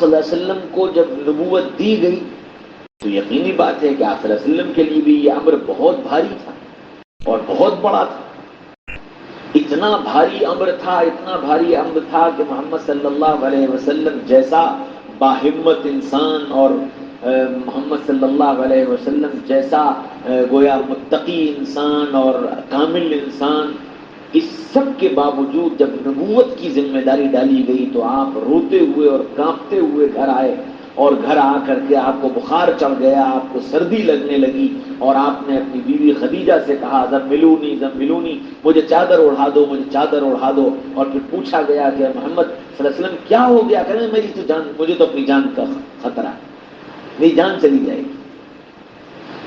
صلی اللہ علیہ وسلم کو جب نبوت دی گئی تو یقینی بات ہے کہ آپ صلی اللہ علیہ وسلم کے لیے بھی یہ امر بہت بھاری تھا اور بہت بڑا تھا. اتنا بھاری امر تھا کہ محمد صلی اللہ علیہ وسلم جیسا باہمت انسان اور محمد صلی اللہ علیہ وسلم جیسا گویا متقی انسان اور کامل انسان، اس سب کے باوجود جب نبوت کی ذمہ داری ڈالی گئی تو آپ روتے ہوئے اور کانپتے ہوئے گھر آئے، اور گھر آ کر کے آپ کو بخار چڑھ گیا، آپ کو سردی لگنے لگی، اور آپ نے اپنی بیوی خدیجہ سے کہا زملونی زملونی، مجھے چادر اڑا دو، مجھے چادر اڑا دو. اور پھر پوچھا گیا کہ محمد صلی اللہ علیہ وسلم کیا ہو گیا؟ کہنے میری تو جان، مجھے تو اپنی جان کا خطرہ ہے، میری جان چلی جائے گی.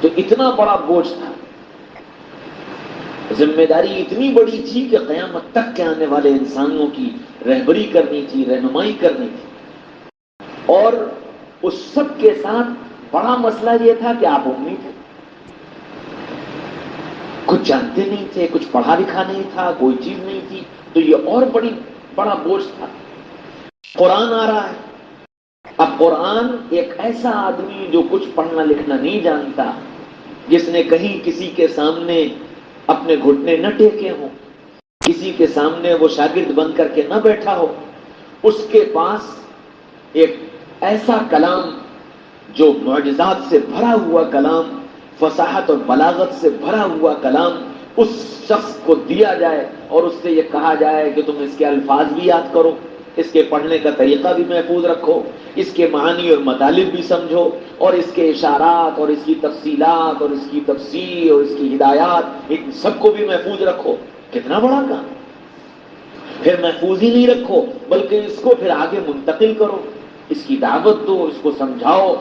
تو اتنا بڑا بوجھ تھا، ذمہ داری اتنی بڑی تھی کہ قیامت تک کے آنے والے انسانوں کی رہبری کرنی تھی، رہنمائی کرنی تھی. اور اس سب کے ساتھ بڑا مسئلہ یہ تھا کہ آپ امی تھے، کچھ جانتے نہیں تھے، کچھ پڑھا لکھا نہیں تھا، کوئی چیز نہیں تھی، تو یہ اور بڑا بوجھ تھا. قرآن آ رہا ہے. اب قرآن ایک ایسا آدمی جو کچھ پڑھنا لکھنا نہیں جانتا، جس نے کہیں کسی کے سامنے اپنے گھٹنے نہ ٹیکے ہوں، کسی کے سامنے وہ شاگرد بن کر کے نہ بیٹھا ہو، اس کے پاس ایک ایسا کلام جو معجزات سے بھرا ہوا کلام، فصاحت اور بلاغت سے بھرا ہوا کلام اس شخص کو دیا جائے اور اس سے یہ کہا جائے کہ تم اس کے الفاظ بھی یاد کرو، اس کے پڑھنے کا طریقہ بھی محفوظ رکھو، اس کے معانی اور مطالب بھی سمجھو، اور اس کے اشارات اور اس کی تفصیلات اور اس کی تفسیر اور اس کی ہدایات، ان سب کو بھی محفوظ رکھو. کتنا بڑا کام! پھر محفوظ ہی نہیں رکھو بلکہ اس کو پھر آگے منتقل کرو، اس کی دعوت دو، اس کو سمجھاؤ.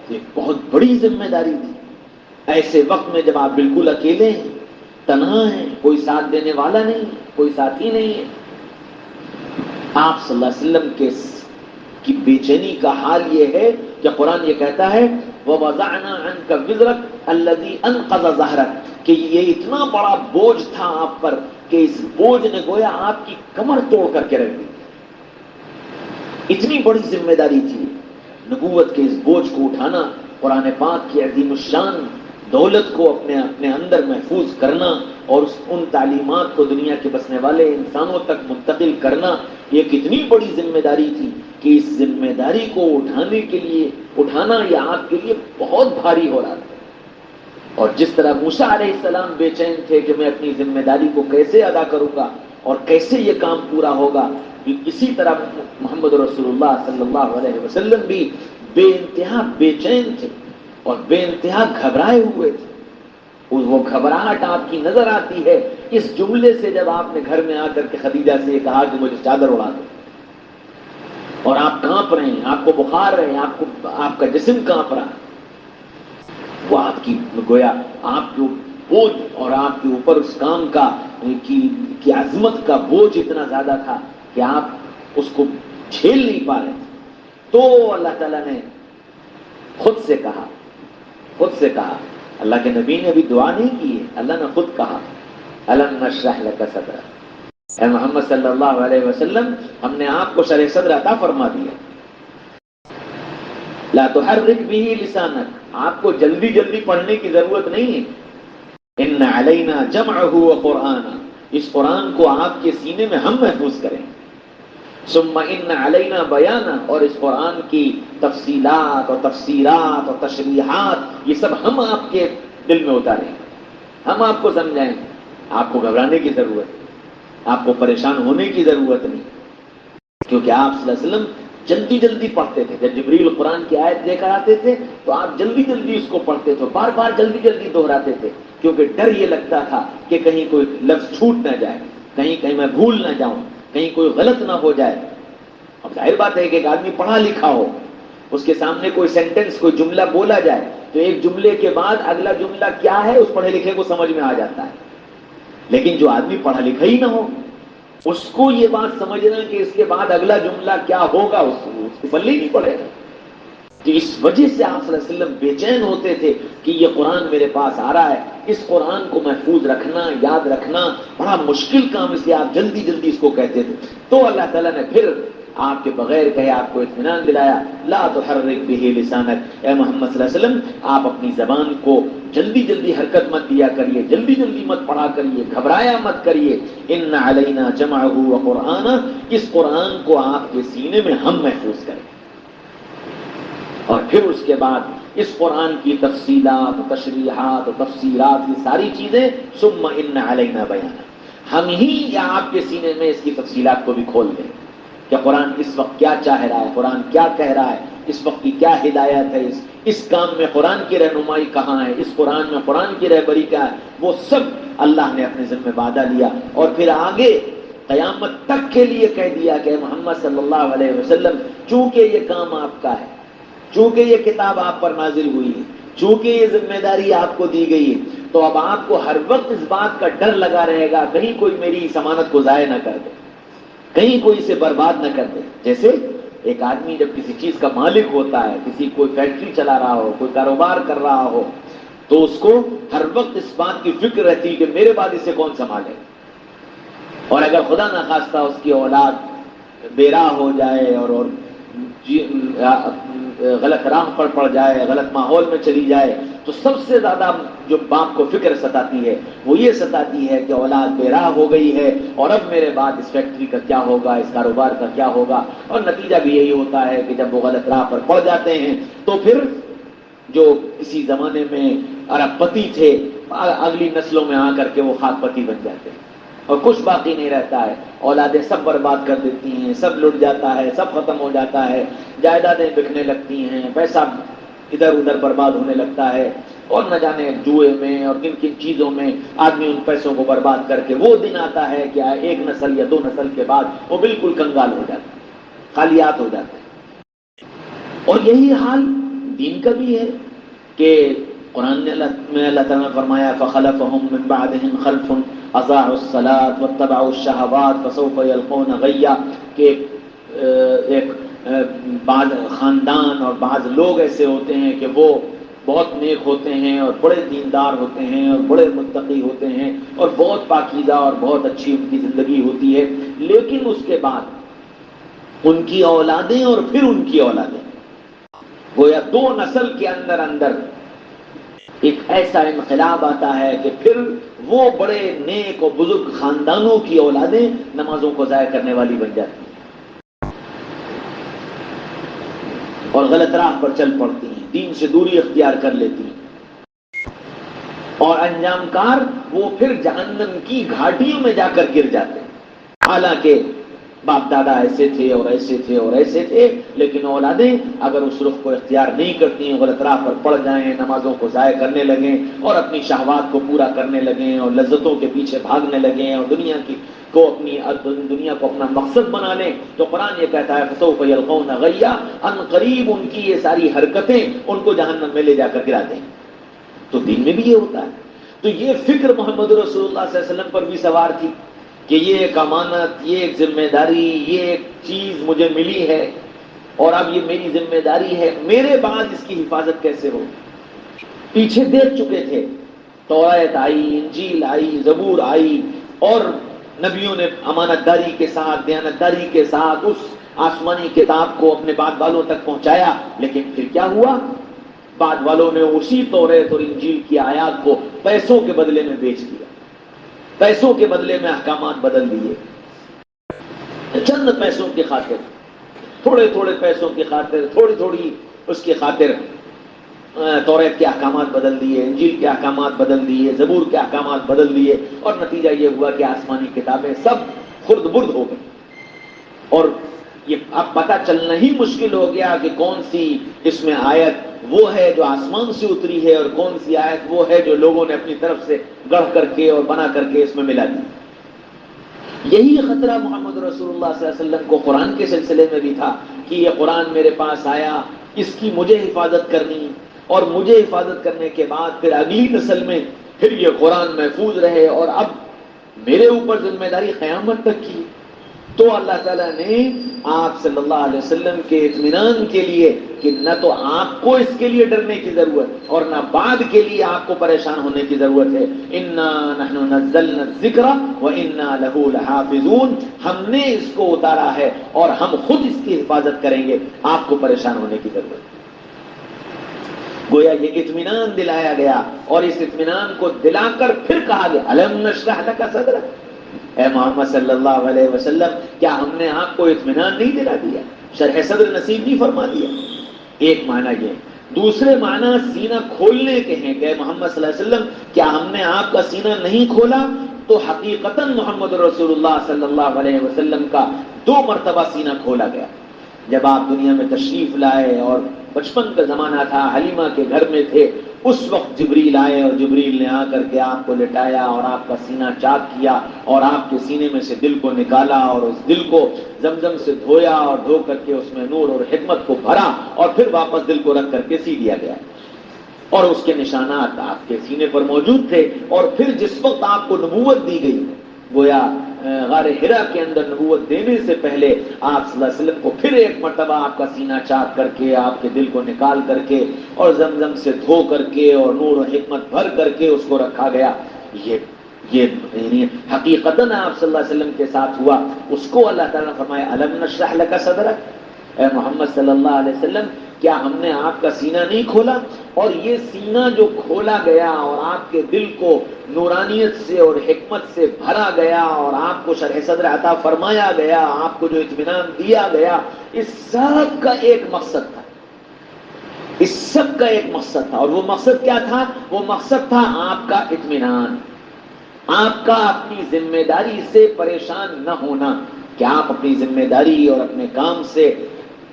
یہ بہت بڑی ذمہ داری تھی. ایسے وقت میں جب آپ بالکل اکیلے ہیں، تنہا ہیں، کوئی ساتھ دینے والا نہیں، کوئی ساتھی نہیں ہے، آپ صلی اللہ علیہ وسلم کی بے چینی کا حال یہ ہے کہ قرآن یہ کہتا ہے وَوَضَعْنَا عَنْكَ وِزْرَكَ الَّذِي أَنْقَضَ ظَهْرَكَ، کہ یہ اتنا بڑا بوجھ تھا آپ پر کہ اس بوجھ نے گویا آپ کی کمر توڑ کر کے رکھ دی. اتنی بڑی ذمہ داری تھی نبوت کے اس بوجھ کو اٹھانا، قرآن پاک کی عظیم الشان دولت کو اپنے اندر محفوظ کرنا اور ان تعلیمات کو دنیا کے بسنے والے انسانوں تک منتقل کرنا. یہ کتنی بڑی ذمہ داری تھی کہ اس ذمہ داری کو اٹھانا یہ آپ کے لیے بہت بھاری ہو رہا تھا. اور جس طرح موسیٰ علیہ السلام بے چین تھے کہ میں اپنی ذمہ داری کو کیسے ادا کروں گا اور کیسے یہ کام پورا ہوگا، اسی طرح محمد رسول اللہ صلی اللہ علیہ وسلم بھی بے انتہا بے چین تھے اور بے انتہا گھبرائے ہوئے تھے. وہ گھبراہٹ آپ کی نظر آتی ہے اس جملے سے جب آپ نے گھر میں آ کر کے خدیجہ سے یہ کہا کہ مجھے چادر اڑا دو، اور آپ کانپ رہے ہیں، آپ کو بخار رہے ہیں، آپ کا جسم کانپ رہا ہے. وہ آپ کی گویا آپ کے بوجھ اور آپ کے اوپر اس کام کی عظمت کا بوجھ اتنا زیادہ تھا کہ آپ اس کو جھیل نہیں پا رہے. تو اللہ تعالیٰ نے خود سے کہا، اللہ کے نبی نے ابھی دعا نہیں کی ہے، اللہ نے خود کہا الم نشرح لک صدرک، اے محمد صلی اللہ علیہ وسلم ہم نے آپ کو شرح صدر عطا فرما دیا. لا تحرک به لسانک، آپ کو جلدی جلدی پڑھنے کی ضرورت نہیں ہے. ان علینا جمعہ وقرآنہ، اس قرآن کو آپ کے سینے میں ہم محفوظ کریں. ثم ان علینا بیانہ، اور اس قرآن کی تفصیلات اور تفسیرات اور تشریحات یہ سب ہم آپ کے دل میں اتاریں، ہم آپ کو سمجھائیں. آپ کو گھبرانے کی ضرورت نہیں، آپ کو پریشان ہونے کی ضرورت نہیں، کیونکہ آپ صلی اللہ علیہ وسلم جلدی جلدی پڑھتے تھے. جب جبریل قرآن کی آیت لے کر آتے تھے تو آپ جلدی جلدی اس کو پڑھتے تھے، بار بار جلدی جلدی دہراتے تھے، کیونکہ ڈر یہ لگتا تھا کہ کہیں کوئی لفظ چھوٹ نہ جائے، کہیں میں بھول نہ جاؤں، کہیں کوئی غلط نہ ہو جائے. اب ظاہر بات ہے کہ ایک آدمی پڑھا لکھا ہو، اس کے سامنے کوئی سینٹنس، کوئی جملہ بولا جائے تو ایک جملے کے بعد اگلا جملہ کیا ہے اس پڑھے لکھے کو سمجھ میں آ جاتا ہے. لیکن جو آدمی پڑھا لکھا ہی نہ ہو، اس کو یہ بات سمجھنا کہ اس کے بعد اگلا جملہ کیا ہوگا اس کو بلے ہی نہیں پڑے گا. تو اس وجہ سے آپ صلی اللہ علیہ وسلم بے چین ہوتے تھے کہ یہ قرآن میرے پاس آ رہا ہے، اس قرآن کو محفوظ رکھنا، یاد رکھنا بڑا مشکل کام، اس لیے آپ جلدی جلدی اس کو کہتے تھے. تو اللہ تعالیٰ نے پھر آپ کے بغیر کہے آپ کو اطمینان دلایا، لا تحرک بہ لسانک، اے محمد صلی اللہ علیہ وسلم آپ اپنی زبان کو جلدی جلدی حرکت مت دیا کریے، جلدی جلدی مت پڑھا کریے، گھبرایا مت کریے، ان علینا جمعہ وقرآنہ، اس قرآن کو آپ کے سینے میں ہم محفوظ کریں، اور پھر اس کے بعد اس قرآن کی تفصیلات و تشریحات و تفسیرات، یہ ساری چیزیں ثم ان علینا بیانہ، ہم ہی یا آپ کے سینے میں اس کی تفصیلات کو بھی کھول دیں کہ قرآن اس وقت کیا چاہ رہا ہے، قرآن کیا کہہ رہا ہے، اس وقت کی کیا ہدایت ہے، اس کام میں قرآن کی رہنمائی کہاں ہے، اس قرآن میں قرآن کی رہبری کیا ہے، وہ سب اللہ نے اپنے ذمہ وعدہ لیا، اور پھر آگے قیامت تک کے لیے کہہ دیا کہ محمد صلی اللہ علیہ وسلم چونکہ یہ کام آپ کا ہے، چونکہ یہ کتاب آپ پر نازل ہوئی ہے، چونکہ یہ ذمہ داری آپ کو دی گئی ہے، تو اب آپ کو ہر وقت اس بات کا ڈر لگا رہے گا کہیں کوئی میری اس امانت کو ضائع نہ کر دے، کہیں کوئی اسے برباد نہ کر دے۔ جیسے ایک آدمی جب کسی چیز کا مالک ہوتا ہے، کسی کوئی فیکٹری چلا رہا ہو، کوئی کاروبار کر رہا ہو، تو اس کو ہر وقت اس بات کی فکر رہتی کہ میرے بعد اسے کون سنبھالے، اور اگر خدا نخواستہ اس کی اولاد بے راہ ہو جائے اور غلط راہ پر پڑ جائے، غلط ماحول میں چلی جائے، تو سب سے زیادہ جو باپ کو فکر ستاتی ہے وہ یہ ستاتی ہے کہ اولاد بے راہ ہو گئی ہے، اور اب میرے بعد اس فیکٹری کا کیا ہوگا، اس کاروبار کا کیا ہوگا، اور نتیجہ بھی یہی ہوتا ہے کہ جب وہ غلط راہ پر پڑ جاتے ہیں تو پھر جو کسی زمانے میں ارب پتی تھے، اگلی نسلوں میں آ کر کے وہ خاک پتی بن جاتے ہیں، اور کچھ باقی نہیں رہتا ہے، اولادیں سب برباد کر دیتی ہیں، سب لٹ جاتا ہے، سب ختم ہو جاتا ہے، جائیدادیں بکنے لگتی ہیں، پیسہ ادھر ادھر برباد ہونے لگتا ہے، اور نہ جانے جوئے میں اور کن کن چیزوں میں آدمی ان پیسوں کو برباد کر کے وہ دن آتا ہے کہ ایک نسل یا 2 نسل کے بعد وہ بالکل کنگال ہو جاتا ہے، خالیات ہو جاتے ہیں۔ اور یہی حال دین کا بھی ہے کہ قرآن میں اللہ تعالیٰ نے فرمایا فَخَلَفَهُم مِّن بَعْدِهِمْ خَلْفٌ أَضَاعُوا الصَّلَاةَ وَاتَّبَعُوا الشَّهَوَاتِ فَسَوْفَ يَلْقَوْنَ غَيًّا، کہ ایک بعض خاندان اور بعض لوگ ایسے ہوتے ہیں کہ وہ بہت نیک ہوتے ہیں اور بڑے دیندار ہوتے ہیں اور بڑے متقی ہوتے ہیں اور بہت پاکیزہ اور بہت اچھی ان کی زندگی ہوتی ہے، لیکن اس کے بعد ان کی اولادیں اور پھر ان کی اولادیں، گویا 2 نسل کے اندر ایک ایسا انقلاب آتا ہے کہ پھر وہ بڑے نیک اور بزرگ خاندانوں کی اولادیں نمازوں کو ضائع کرنے والی بن جاتی ہیں اور غلط راہ پر چل پڑتی ہیں، دین سے دوری اختیار کر لیتی ہیں، اور انجام کار وہ پھر جہنم کی گھاٹیوں میں جا کر گر جاتے ہیں، حالانکہ باپ دادا ایسے تھے اور ایسے تھے اور ایسے تھے، لیکن اولادیں اگر اس رخ کو اختیار نہیں کرتی ہیں، غلط راہ پر پڑ جائیں، نمازوں کو ضائع کرنے لگیں اور اپنی شہوات کو پورا کرنے لگیں اور لذتوں کے پیچھے بھاگنے لگیں اور دنیا کو اپنا مقصد بنا لیں، تو قرآن یہ کہتا ہے فَسَوْفَ يَلْقَوْنَ غَيًّا، ان قریب ان کی یہ ساری حرکتیں ان کو جہنم میں لے جا کر گرا دیں۔ تو دین میں بھی یہ ہوتا ہے، تو یہ فکر محمد رسول اللہ صلی اللہ علیہ وسلم پر بھی سوار تھی کہ یہ ایک امانت، یہ ایک ذمہ داری، یہ ایک چیز مجھے ملی ہے اور اب یہ میری ذمہ داری ہے، میرے بعد اس کی حفاظت کیسے ہو۔ پیچھے دیکھ چکے تھے، توراۃ آئی، انجیل آئی، زبور آئی، اور نبیوں نے امانت داری کے ساتھ، دیانت داری کے ساتھ اس آسمانی کتاب کو اپنے بعد والوں تک پہنچایا، لیکن پھر کیا ہوا؟ بعد والوں نے اسی توریت اور انجیل کی آیات کو پیسوں کے بدلے میں بیچ دیا، پیسوں کے بدلے میں احکامات بدل دیے، چند پیسوں کی خاطر، تھوڑے تھوڑے پیسوں کی خاطر، تھوڑی تھوڑی اس کی خاطر توریت کے احکامات بدل دیے، انجیل کے احکامات بدل دیے، زبور کے احکامات بدل دیے، اور نتیجہ یہ ہوا کہ آسمانی کتابیں سب خرد برد ہو گئی، اور یہ اب پتہ چلنا ہی مشکل ہو گیا کہ کون سی اس میں آیت وہ ہے جو آسمان سے اتری ہے اور کون سی آیت وہ ہے جو لوگوں نے اپنی طرف سے گڑھ کر کے اور بنا کر کے اس میں ملا دی۔ یہی خطرہ محمد رسول اللہ صلی اللہ علیہ وسلم کو قرآن کے سلسلے میں بھی تھا کہ یہ قرآن میرے پاس آیا، اس کی مجھے حفاظت کرنی، اور مجھے حفاظت کرنے کے بعد پھر اگلی نسل میں پھر یہ قرآن محفوظ رہے، اور اب میرے اوپر ذمہ داری قیامت تک کی۔ تو اللہ تعالیٰ نے آپ صلی اللہ علیہ وسلم کے اطمینان کے لیے کہ نہ تو آپ کو اس کے لیے ڈرنے کی ضرورت اور نہ بعد کے لیے آپ کو پریشان ہونے کی ضرورت ہے. انا نحن نزلنا الذکر وانا له لحافظون. ہم نے اس کو اتارا ہے اور ہم خود اس کی حفاظت کریں گے، آپ کو پریشان ہونے کی ضرورت ہے. گویا یہ اطمینان دلایا گیا، اور اس اطمینان کو دلا کر پھر کہا گیا الم نشرح لک صدرک. اے محمد صلی اللہ علیہ وسلم، کیا ہم نے آپ کو اطمینان نہیں دلا دیا، شرح صدر نصیب نہیں فرما دیا؟ ایک معنی یہ. دوسرے معنی سینہ کھولنے کے ہیں کہ اے محمد صلی اللہ علیہ وسلم، کیا ہم نے آپ کا سینہ نہیں کھولا؟ تو حقیقتاً محمد رسول اللہ صلی اللہ علیہ وسلم کا 2 مرتبہ سینہ کھولا گیا. جب آپ دنیا میں تشریف لائے اور بچپن کا زمانہ تھا، حلیمہ کے گھر میں تھے، اس وقت جبریل آئے اور جبریل نے آ کر کے آپ کو لٹایا اور آپ کا سینہ چاک کیا اور آپ کے سینے میں سے دل کو نکالا اور اس دل کو زمزم سے دھویا اور دھو کر کے اس میں نور اور حکمت کو بھرا اور پھر واپس دل کو رکھ کر کے سی دیا گیا. اور اس کے نشانات آپ کے سینے پر موجود تھے. اور پھر جس وقت آپ کو نبوت دی گئی، گویا غار حرا کے اندر نبوت دینے سے پہلے آپ صلی اللہ علیہ وسلم کو پھر ایک مرتبہ آپ کا سینہ چاک کر کے، آپ کے دل کو نکال کر کے اور زمزم سے دھو کر کے اور نور و حکمت بھر کر کے اس کو رکھا گیا. یہ یعنی حقیقتاً آپ صلی اللہ علیہ وسلم کے ساتھ ہوا. اس کو اللہ تعالیٰ نے فرمایا الم نشرح لک صدرک. اے محمد صلی اللہ علیہ وسلم، کیا ہم نے آپ کا سینہ نہیں کھولا؟ اور یہ سینہ جو کھولا گیا اور آپ کے دل کو نورانیت سے اور حکمت سے بھرا گیا اور آپ کو شرح صدر عطا فرمایا گیا، آپ کو جو اطمینان دیا گیا، اس سب کا ایک مقصد تھا. اس سب کا ایک مقصد تھا. اور وہ مقصد کیا تھا؟ وہ مقصد تھا آپ کا اطمینان، آپ کا اپنی ذمہ داری سے پریشان نہ ہونا، کہ آپ اپنی ذمہ داری اور اپنے کام سے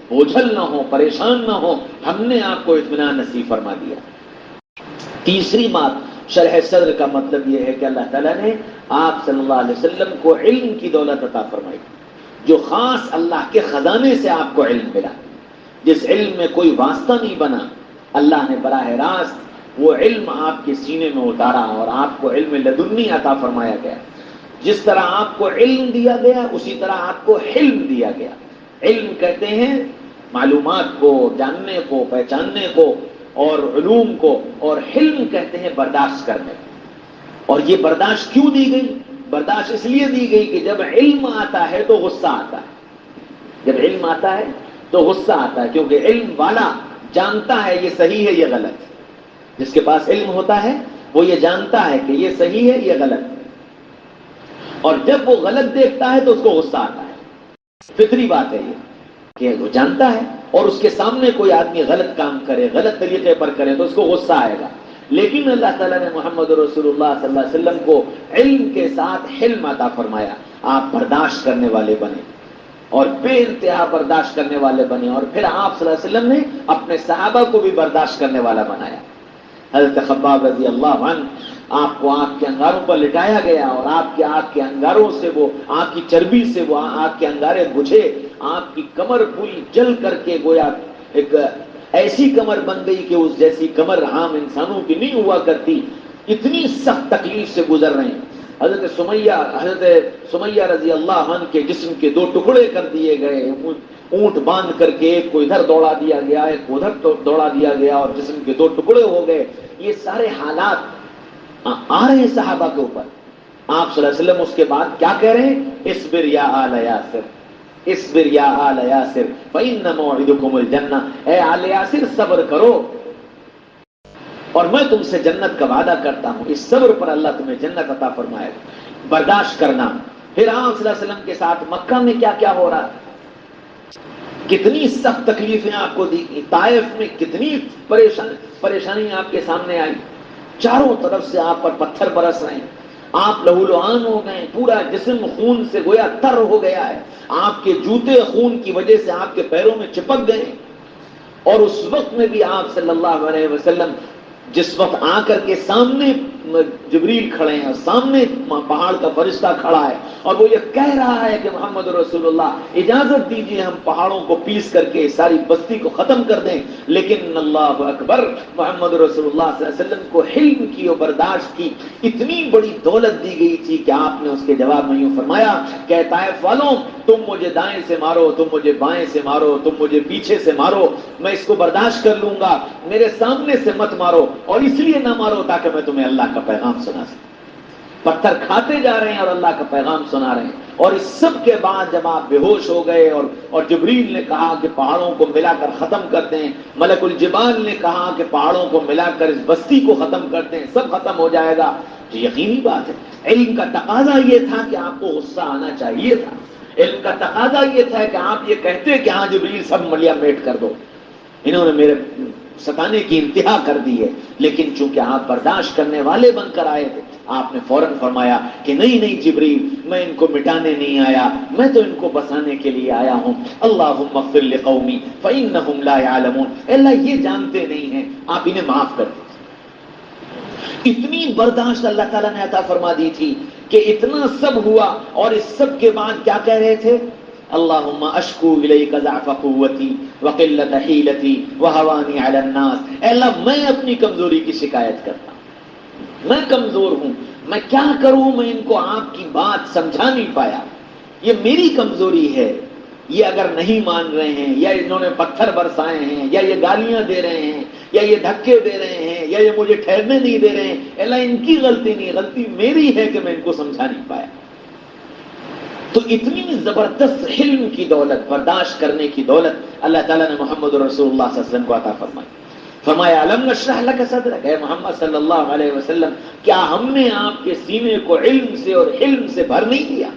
بوجھل نہ ہو، پریشان نہ ہو. ہم نے آپ کو اطمینان نصیب فرما دیا. تیسری بات شرح صدر کا مطلب یہ ہے کہ اللہ تعالیٰ نے آپ صلی اللہ علیہ وسلم کو علم کی دولت عطا فرمائی، جو خاص اللہ کے خزانے سے آپ کو علم ملا. جس علم میں کوئی واسطہ نہیں بنا، اللہ نے براہ راست وہ علم آپ کے سینے میں اتارا اور آپ کو علم لدنی عطا فرمایا گیا. جس طرح آپ کو علم دیا گیا اسی طرح آپ کو حلم دیا گیا. علم کہتے ہیں معلومات کو جاننے کو، پہچاننے کو اور علوم کو، اور حلم کہتے ہیں برداشت کرنے کو. اور یہ برداشت کیوں دی گئی؟ برداشت اس لیے دی گئی کہ جب علم آتا ہے تو غصہ آتا ہے. جب علم آتا ہے تو غصہ آتا ہے، کیونکہ علم والا جانتا ہے یہ صحیح ہے یہ غلط. جس کے پاس علم ہوتا ہے وہ یہ جانتا ہے کہ یہ صحیح ہے یہ غلط. اور جب وہ غلط دیکھتا ہے تو اس کو غصہ آتا ہے. فطری بات ہے یہ کہ وہ جانتا ہے اور اس کے سامنے کوئی آدمی غلط کام کرے، غلط طریقے پر کرے تو اس کو غصہ آئے گا. لیکن اللہ تعالیٰ نے محمد رسول اللہ صلی اللہ علیہ وسلم کو علم کے ساتھ حلم عطا فرمایا. آپ برداشت کرنے والے بنے اور بے انتہا برداشت کرنے والے بنے. اور پھر آپ صلی اللہ علیہ وسلم نے اپنے صحابہ کو بھی برداشت کرنے والا بنایا. حضرت خباب رضی اللہ عنہ، آپ کو آگ کے انگاروں پر لٹایا گیا اور آپ کے آگ کے انگاروں سے، وہ آگ کی چربی سے وہ آگ کے انگارے بجھے، آپ کی کمر پوری جل کر کے گویا ایک ایسی کمر بن گئی کہ اس جیسی کمر عام انسانوں کی نہیں ہوا کرتی. اتنی سخت تکلیف سے گزر رہے ہیں. حضرت سمیہ رضی اللہ عنہ کے جسم کے 2 ٹکڑے کر دیے گئے. اونٹ باندھ کر کے ایک کو ادھر دوڑا دیا گیا، ایک کو ادھر دوڑا دیا گیا اور جسم کے 2 ٹکڑے ہو گئے. یہ سارے حالات آ رہے ہیں صحابہ کے اوپر. آپ صلی اللہ علیہ وسلم اس کے بعد کیا کہہ رہے ہیں؟ اصبر یا آل یاسر، اصبر یا آل یاسر فإن موعدکم الجنہ. اے آل یاسر صبر کرو اور میں تم سے جنت کا وعدہ کرتا ہوں. اس صبر پر اللہ تمہیں جنت عطا فرمائے گا. برداشت کرنا. پھر آپ صلی اللہ علیہ وسلم کے ساتھ مکہ میں کیا کیا ہو رہا، کتنی سخت تکلیفیں آپ کو دی. طائف میں کتنی پریشانی آپ کے سامنے آئی. چاروں طرف سے آپ پر پتھر برس رہے ہیں، آپ لہو لعان ہو گئے، پورا جسم خون سے گویا تر ہو گیا ہے. آپ کے جوتے خون کی وجہ سے آپ کے پیروں میں چپک گئے. اور اس وقت میں بھی آپ صلی اللہ علیہ وسلم جس وقت آ کر کے سامنے جبریل کھڑے ہیں، سامنے پہاڑ کا فرشتہ کھڑا ہے اور وہ یہ کہہ رہا ہے کہ محمد رسول اللہ اجازت دیجیے ہم پہاڑوں کو پیس کر کے ساری بستی کو ختم کر دیں، لیکن اللہ اکبر، محمد رسول اللہ صلی اللہ علیہ وسلم کو حلم کی اور برداشت کی اتنی بڑی دولت دی گئی تھی کہ آپ نے اس کے جواب میں یوں فرمایا کہ طائف والوں، تم مجھے دائیں سے مارو، تم مجھے بائیں سے مارو، تم مجھے پیچھے سے مارو، میں اس کو برداشت کر لوں گا، میرے سامنے سے مت مارو، اور اس لیے نہ مارو تاکہ میں تمہیں اللہ کا پیغام سنا سکوں۔ پتھر کھاتے جا رہے ہیں اور اللہ کا پیغام سنا رہے ہیں، اور اس سب کے بعد جب آپ بے ہوش ہو گئے اور جبریل نے کہا کہ پہاڑوں کو ملا کر ختم کر دیں، ملک الجبال نے کہا کہ پہاڑوں کو ملا کر اس بستی کو ختم کر دیں، سب ختم ہو جائے گا، تو یقینی بات ہے علم کا تقاضا یہ تھا کہ آپ کو غصہ آنا چاہیے تھا، علم کا تقاضا یہ تھا کہ آپ یہ کہتے کہ ہاں جبریل سب ملیا میٹ کر دو، انہوں نے میرے ستانے کی انتہا کر دی ہے، لیکن چونکہ آپ برداشت کرنے والے بن کر آئے تھے، آپ نے فوراً فرمایا کہ نہیں نہیں جبریل، میں ان کو مٹانے نہیں آیا، میں تو ان کو بسانے کے لیے آیا ہوں۔ اللہم اغفر لقومی فإنہم لا یعلمون، اللہ یہ جانتے نہیں ہیں، آپ انہیں معاف کر دیں۔ اتنی برداشت اللہ تعالیٰ نے عطا فرما دی تھی کہ اتنا سب ہوا، اور اس سب کے بعد کیا کہہ رہے تھے؟ اللہم اشکو الیک ضعف قوتی وقلت حیلتی وہوانی علی الناس، اے اللہ میں اپنی کمزوری کی شکایت کرتا ہوں، میں کمزور ہوں، میں کیا کروں، میں ان کو آپ کی بات سمجھا نہیں پایا، یہ میری کمزوری ہے، یہ اگر نہیں مان رہے ہیں، یا انہوں نے پتھر برسائے ہیں، یا یہ گالیاں دے رہے ہیں، یا یہ دھکے دے رہے ہیں، یا یہ مجھے ٹھہرنے نہیں دے رہے ہیں، اللہ ان کی غلطی نہیں، غلطی میری ہے کہ میں ان کو سمجھا نہیں پایا۔ تو اتنی زبردست حلم کی دولت، برداشت کرنے کی دولت اللہ تعالیٰ نے محمد رسول اللہ صلی اللہ علیہ وسلم کو عطا فرمائی۔ فرمایا الم نشرح لک صدرک، اے محمد صلی اللہ علیہ وسلم، کیا ہم نے آپ کے سینے کو علم سے اور حلم سے بھر نہیں دیا؟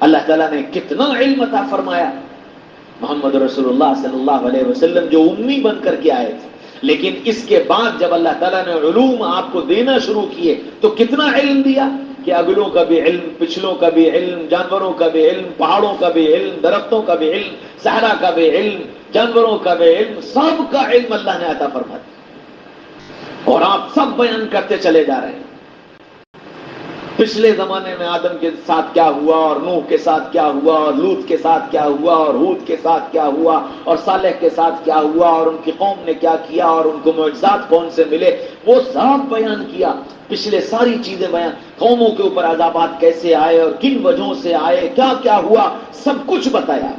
اللہ تعالیٰ نے کتنا علم عطا فرمایا۔ محمد رسول اللہ صلی اللہ علیہ وسلم جو امی بن کر کے آئے تھے، لیکن اس کے بعد جب اللہ تعالیٰ نے علوم آپ کو دینا شروع کیے تو کتنا علم دیا کہ اگلوں کا بھی علم، پچھلوں کا بھی علم، جانوروں کا بھی علم، پہاڑوں کا بھی علم، درختوں کا بھی علم، صحرا کا بھی علم، جانوروں کا بھی علم، سب کا علم اللہ نے عطا فرما دیا، اور آپ سب بیان کرتے چلے جا رہے ہیں۔ پچھلے زمانے میں آدم کے ساتھ کیا ہوا، اور نوح کے ساتھ کیا ہوا، اور لوط کے ساتھ کیا ہوا، اور ہود کے ساتھ کیا ہوا، اور صالح کے ساتھ کیا ہوا، اور ان کی قوم نے کیا کیا، اور ان کو معجزات کون سے ملے، وہ سب بیان کیا، پچھلے ساری چیزیں بیان، قوموں کے اوپر عذابات کیسے آئے اور کن وجہوں سے آئے، کیا کیا ہوا، سب کچھ بتایا۔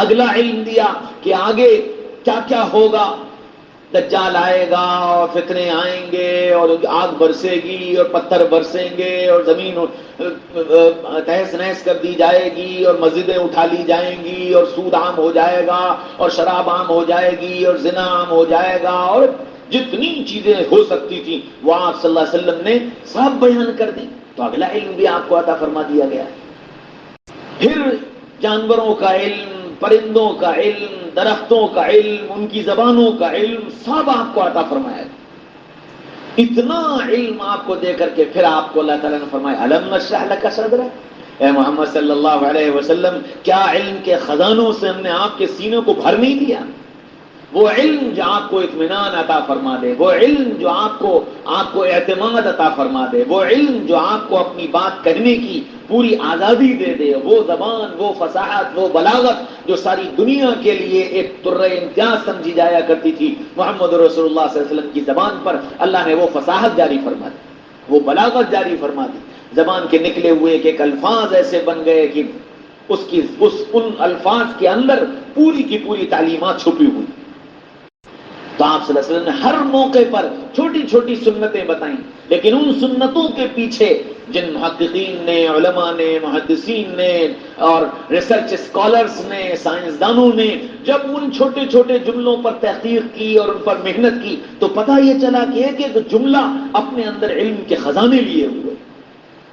اگلا علم دیا کہ آگے کیا کیا ہوگا، دجال آئے گا اور فتنے آئیں گے اور آگ برسے گی اور پتھر برسیں گے اور زمین تہس نہس کر دی جائے گی اور مسجدیں اٹھا لی جائیں گی اور سود عام ہو جائے گا اور شراب عام ہو جائے گی اور زنا عام ہو جائے گا، اور جتنی چیزیں ہو سکتی تھی وہ آپ صلی اللہ علیہ وسلم نے سب بیان کر دی۔ تو اگلا علم بھی آپ کو عطا فرما دیا گیا۔ پھر جانوروں کا علم، پرندوں کا علم، درختوں کا علم، ان کی زبانوں کا علم، سب آپ کو عطا فرمایا۔ اتنا علم آپ کو دے کر کے پھر آپ کو اللہ تعالیٰ نے فرمایا الم نشرح لک صدرک، اے محمد صلی اللہ علیہ وسلم، کیا علم کے خزانوں سے ہم نے آپ کے سینے کو بھر نہیں دیا؟ وہ علم جو آپ کو اطمینان عطا فرما دے، وہ علم جو آپ کو اعتماد عطا فرما دے، وہ علم جو آپ کو اپنی بات کہنے کی پوری آزادی دے دے، وہ زبان، وہ فصاحت، وہ بلاغت جو ساری دنیا کے لیے ایک طرۂ امتیاز سمجھی جایا کرتی تھی، محمد رسول اللہ صلی اللہ علیہ وسلم کی زبان پر اللہ نے وہ فصاحت جاری فرما دی، وہ بلاغت جاری فرما دی، زبان کے نکلے ہوئے ایک الفاظ ایسے بن گئے کہ ان الفاظ کے اندر پوری کی پوری تعلیمات چھپی ہوئی۔ تو آپ صلی اللہ علیہ وسلم نے ہر موقع پر چھوٹی چھوٹی سنتیں بتائیں، لیکن ان سنتوں کے پیچھے جن محققین نے، علماء نے، محدثین نے اور ریسرچ اسکالرز نے، سائنسدانوں نے جب ان چھوٹے چھوٹے جملوں پر تحقیق کی اور ان پر محنت کی تو پتہ یہ چلا کہ ایک ایک جملہ اپنے اندر علم کے خزانے لیے ہوئے،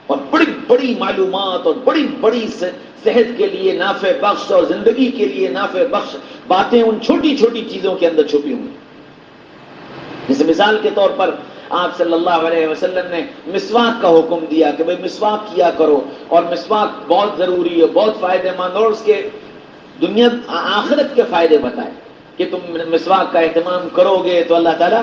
اور بڑی بڑی معلومات اور بڑی بڑی صحت کے لیے نافع بخش اور زندگی کے لیے نافع بخش باتیں ان چھوٹی چھوٹی چیزوں کے اندر چھپی ہوئی۔ جیسے مثال کے طور پر آپ صلی اللہ علیہ وسلم نے مسواک کا حکم دیا کہ بھئی مسواک کیا کرو، اور مسواک بہت ضروری ہے، بہت فائدہ مند، اور اس کے دنیا آخرت کے فائدے بتائے کہ تم مسواک کا اہتمام کرو گے تو اللہ تعالیٰ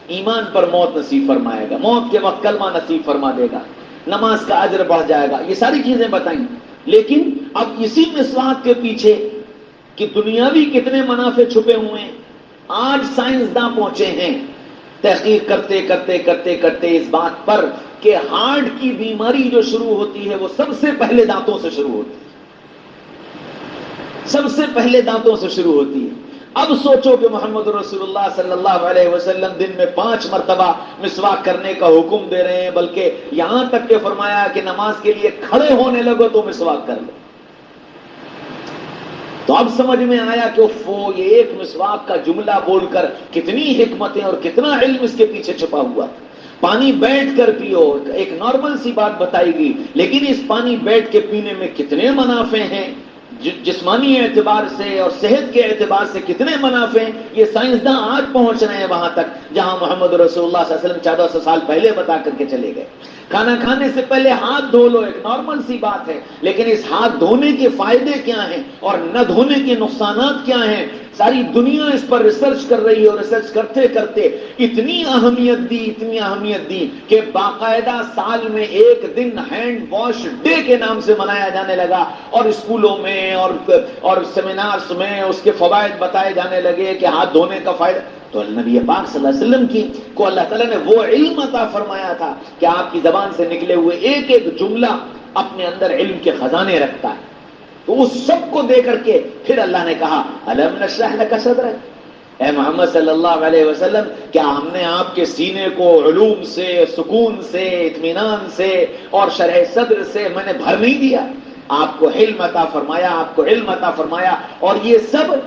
ایمان پر موت نصیب فرمائے گا، موت کے وقت کلمہ نصیب فرما دے گا، نماز کا اجر بڑھ جائے گا، یہ ساری چیزیں بتائیں. لیکن اب اسی مسواک کے پیچھے کہ دنیاوی کتنے منافع چھپے ہوئے ہیں. آج سائنسداں پہنچے ہیں تحقیق کرتے کرتے کرتے کرتے اس بات پر کہ ہارٹ کی بیماری جو شروع ہوتی ہے وہ سب سے پہلے دانتوں سے شروع ہوتی ہے، سب سے پہلے دانتوں سے شروع ہوتی ہے. اب سوچو کہ محمد رسول اللہ صلی اللہ علیہ وسلم دن میں 5 مرتبہ مسواک کرنے کا حکم دے رہے ہیں، بلکہ یہاں تک کہ فرمایا کہ نماز کے لیے کھڑے ہونے لگو تو مسواک کر لو. تو اب سمجھ میں آیا کہ یہ ایک مسواک کا جملہ بول کر کتنی حکمتیں اور کتنا علم اس کے پیچھے چھپا ہوا. پانی بیٹھ کر پیو، ایک نارمل سی بات بتائی گئی، لیکن اس پانی بیٹھ کے پینے میں کتنے منافع ہیں، جسمانی اعتبار سے اور صحت کے اعتبار سے کتنے منافع ہیں. یہ سائنسداں آج پہنچ رہے ہیں وہاں تک جہاں محمد رسول اللہ صلی اللہ علیہ وسلم 1400 سال پہلے بتا کر کے چلے گئے. کھانا کھانے سے پہلے ہاتھ دھو لو، ایک نارمل سی بات ہے، لیکن اس ہاتھ دھونے کے فائدے کیا ہیں اور نہ دھونے کے نقصانات کیا ہیں، ساری دنیا اس پر ریسرچ کر رہی ہے. اور ریسرچ کرتے کرتے اتنی اہمیت دی کہ باقاعدہ سال میں ایک دن ہینڈ واش ڈے کے نام سے منایا جانے لگا، اور اسکولوں میں اور سیمینارز میں اس کے فوائد بتائے جانے لگے کہ ہاتھ دھونے کا فائدہ. تو نبی پاک صلی اللہ علیہ وسلم کو اللہ تعالیٰ نے وہ علم عطا فرمایا تھا کہ آپ کی زبان سے نکلے ہوئے ایک ایک جملہ اپنے اندر علم کے خزانے رکھتا ہے. تو اس سب کو دے کر کے پھر اللہ نے کہا الم نشرح لک صدرک، اے محمد صلی اللہ علیہ وسلم کیا ہم نے آپ کے سینے کو علوم سے، سکون سے، اطمینان سے اور شرح صدر سے میں نے بھر نہیں دیا؟ آپ کو علم عطا فرمایا، آپ کو علم عطا فرمایا. اور یہ سب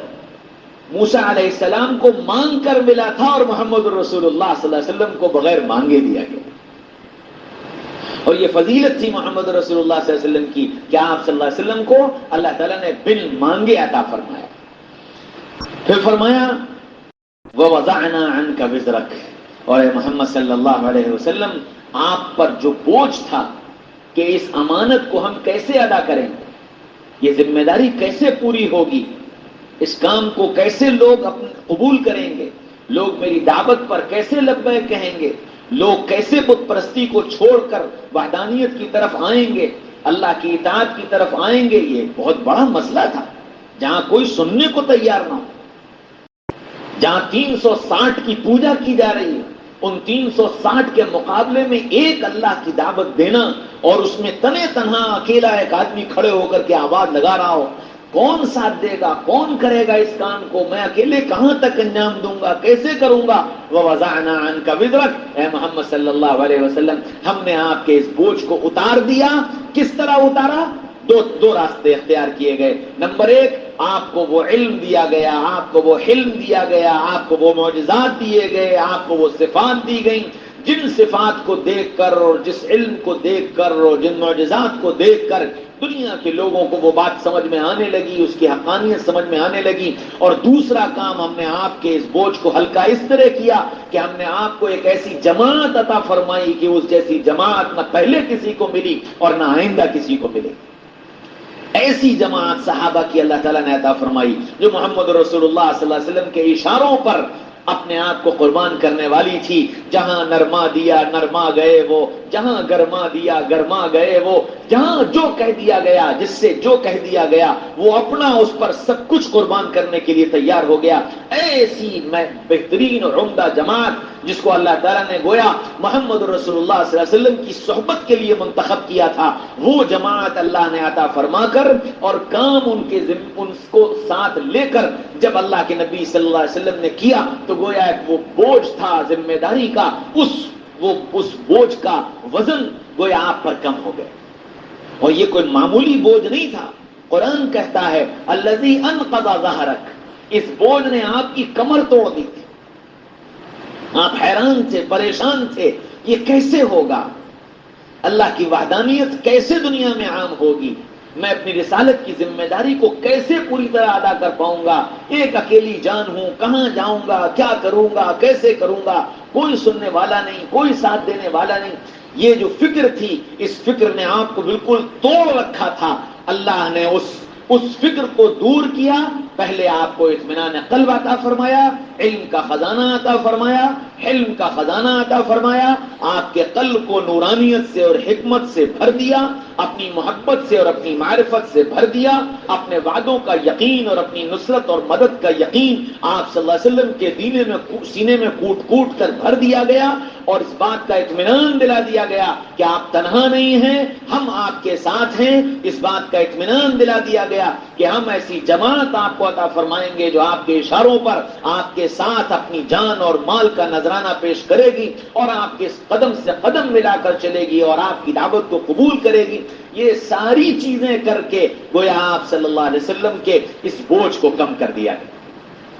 موسیٰ علیہ السلام کو مانگ کر ملا تھا اور محمد رسول اللہ صلی اللہ علیہ وسلم کو بغیر مانگے دیا گیا. اور یہ فضیلت تھی محمد رسول اللہ صلی اللہ علیہ وسلم کی کہ آپ صلی اللہ علیہ وسلم کو اللہ تعالیٰ نے بن مانگے عطا فرمایا. پھر فرمایا وَوَضَعْنَا عَنْكَ وِزْرَكَ، اور اے محمد صلی اللہ علیہ وسلم آپ پر جو بوجھ تھا کہ اس امانت کو ہم کیسے ادا کریں گے، یہ ذمہ داری کیسے پوری ہوگی، اس کام کو کیسے لوگ قبول کریں گے، لوگ میری دعوت پر کیسے لبیک کہیں گے، لوگ کیسے بت پرستی کو چھوڑ کر وحدانیت کی طرف آئیں گے، اللہ کی اطاعت کی طرف آئیں گے. یہ بہت بڑا مسئلہ تھا جہاں کوئی سننے کو تیار نہ ہو، جہاں 360 کی پوجا کی جا رہی ہے، ان 360 کے مقابلے میں ایک اللہ کی دعوت دینا اور اس میں تنے تنہا اکیلا ایک آدمی کھڑے ہو کر کے آواز لگا رہا ہو، کون ساتھ دے گا، کون کرے گا اس کام کو، میں اکیلے کہاں تک انجام دوں گا، کیسے کروں گا. وَوَضَعْنَا عَنْكَ وِزْرَكَ، اے محمد صلی اللہ علیہ وسلم ہم نے آپ کے اس بوجھ کو اتار دیا. کس طرح اتارا؟ دو راستے اختیار کیے گئے. نمبر 1، آپ کو وہ علم دیا گیا، آپ کو وہ حلم دیا گیا، آپ کو وہ معجزات دیے گئے، آپ کو وہ صفات دی گئیں جن صفات کو دیکھ کر اور جس علم کو دیکھ کر اور جن معجزات کو دیکھ کر دنیا کے لوگوں کو وہ بات سمجھ میں آنے لگی، اس کی حقانیت سمجھ میں آنے لگی. اور دوسرا کام ہم نے آپ کے اس بوجھ کو ہلکا اس طرح کیا کہ ہم نے آپ کو ایک ایسی جماعت عطا فرمائی کہ اس جیسی جماعت نہ پہلے کسی کو ملی اور نہ آئندہ کسی کو ملے. ایسی جماعت صحابہ کی اللہ تعالیٰ نے عطا فرمائی جو محمد رسول اللہ صلی اللہ علیہ وسلم کے اشاروں پر اپنے آپ کو قربان کرنے والی تھی. جہاں نرما دیا نرما گئے وہ، جہاں گرما دیا گرما گئے وہ، جہاں جو کہہ دیا گیا، جس سے جو کہہ دیا گیا وہ اپنا اس پر سب کچھ قربان کرنے کے لیے تیار ہو گیا. ایسی بہترین اور عمدہ جماعت جس کو اللہ تعالیٰ نے گویا محمد رسول اللہ صلی اللہ علیہ وسلم کی صحبت کے لیے منتخب کیا تھا، وہ جماعت اللہ نے عطا فرما کر اور کام ان کو ساتھ لے کر جب اللہ کے نبی صلی اللہ علیہ وسلم نے کیا تو گویا ایک وہ بوجھ تھا ذمہ داری کا، اس بوجھ کا وزن گویا آپ پر کم ہو گیا. اور یہ کوئی معمولی بوجھ نہیں تھا. قرآن کہتا ہے الذی انقض ظہرک، اس بوجھ نے آپ کی کمر توڑ دی تھی. آپ حیران تھے، پریشان تھے، یہ کیسے ہوگا، اللہ کی وحدانیت کیسے دنیا میں عام ہوگی، میں اپنی رسالت کی ذمہ داری کو کیسے پوری طرح ادا کر پاؤں گا، ایک اکیلی جان ہوں، کہاں جاؤں گا، کیا کروں گا، کیسے کروں گا، کوئی سننے والا نہیں، کوئی ساتھ دینے والا نہیں. یہ جو فکر تھی، اس فکر نے آپ کو بالکل توڑ رکھا تھا. اللہ نے اس فکر کو دور کیا پہلے آپ کو اطمینان قلب عطا فرمایا، علم کا خزانہ عطا فرمایا، حلم کا خزانہ عطا فرمایا، آپ کے قلب کو نورانیت سے اور حکمت سے بھر دیا، اپنی محبت سے اور اپنی معرفت سے بھر دیا، اپنے وعدوں کا یقین اور اپنی نصرت اور مدد کا یقین آپ صلی اللہ علیہ وسلم کے سینے میں کوٹ کوٹ کر بھر دیا گیا، اور اس بات کا اطمینان دلا دیا گیا کہ آپ تنہا نہیں ہیں، ہم آپ کے ساتھ ہیں۔ اس بات کا اطمینان دلا دیا گیا کہ ہم ایسی جماعت آپ کو عطا فرمائیں گے جو آپ کے اشاروں پر آپ کے ساتھ اپنی جان اور مال کا نذرانہ پیش کرے گی اور آپ کے قدم سے قدم ملا کر چلے گی اور آپ کی دعوت کو قبول کرے گی۔ یہ ساری چیزیں کر کے گویا آپ صلی اللہ علیہ وسلم کے اس بوجھ کو کم کر دیا گیا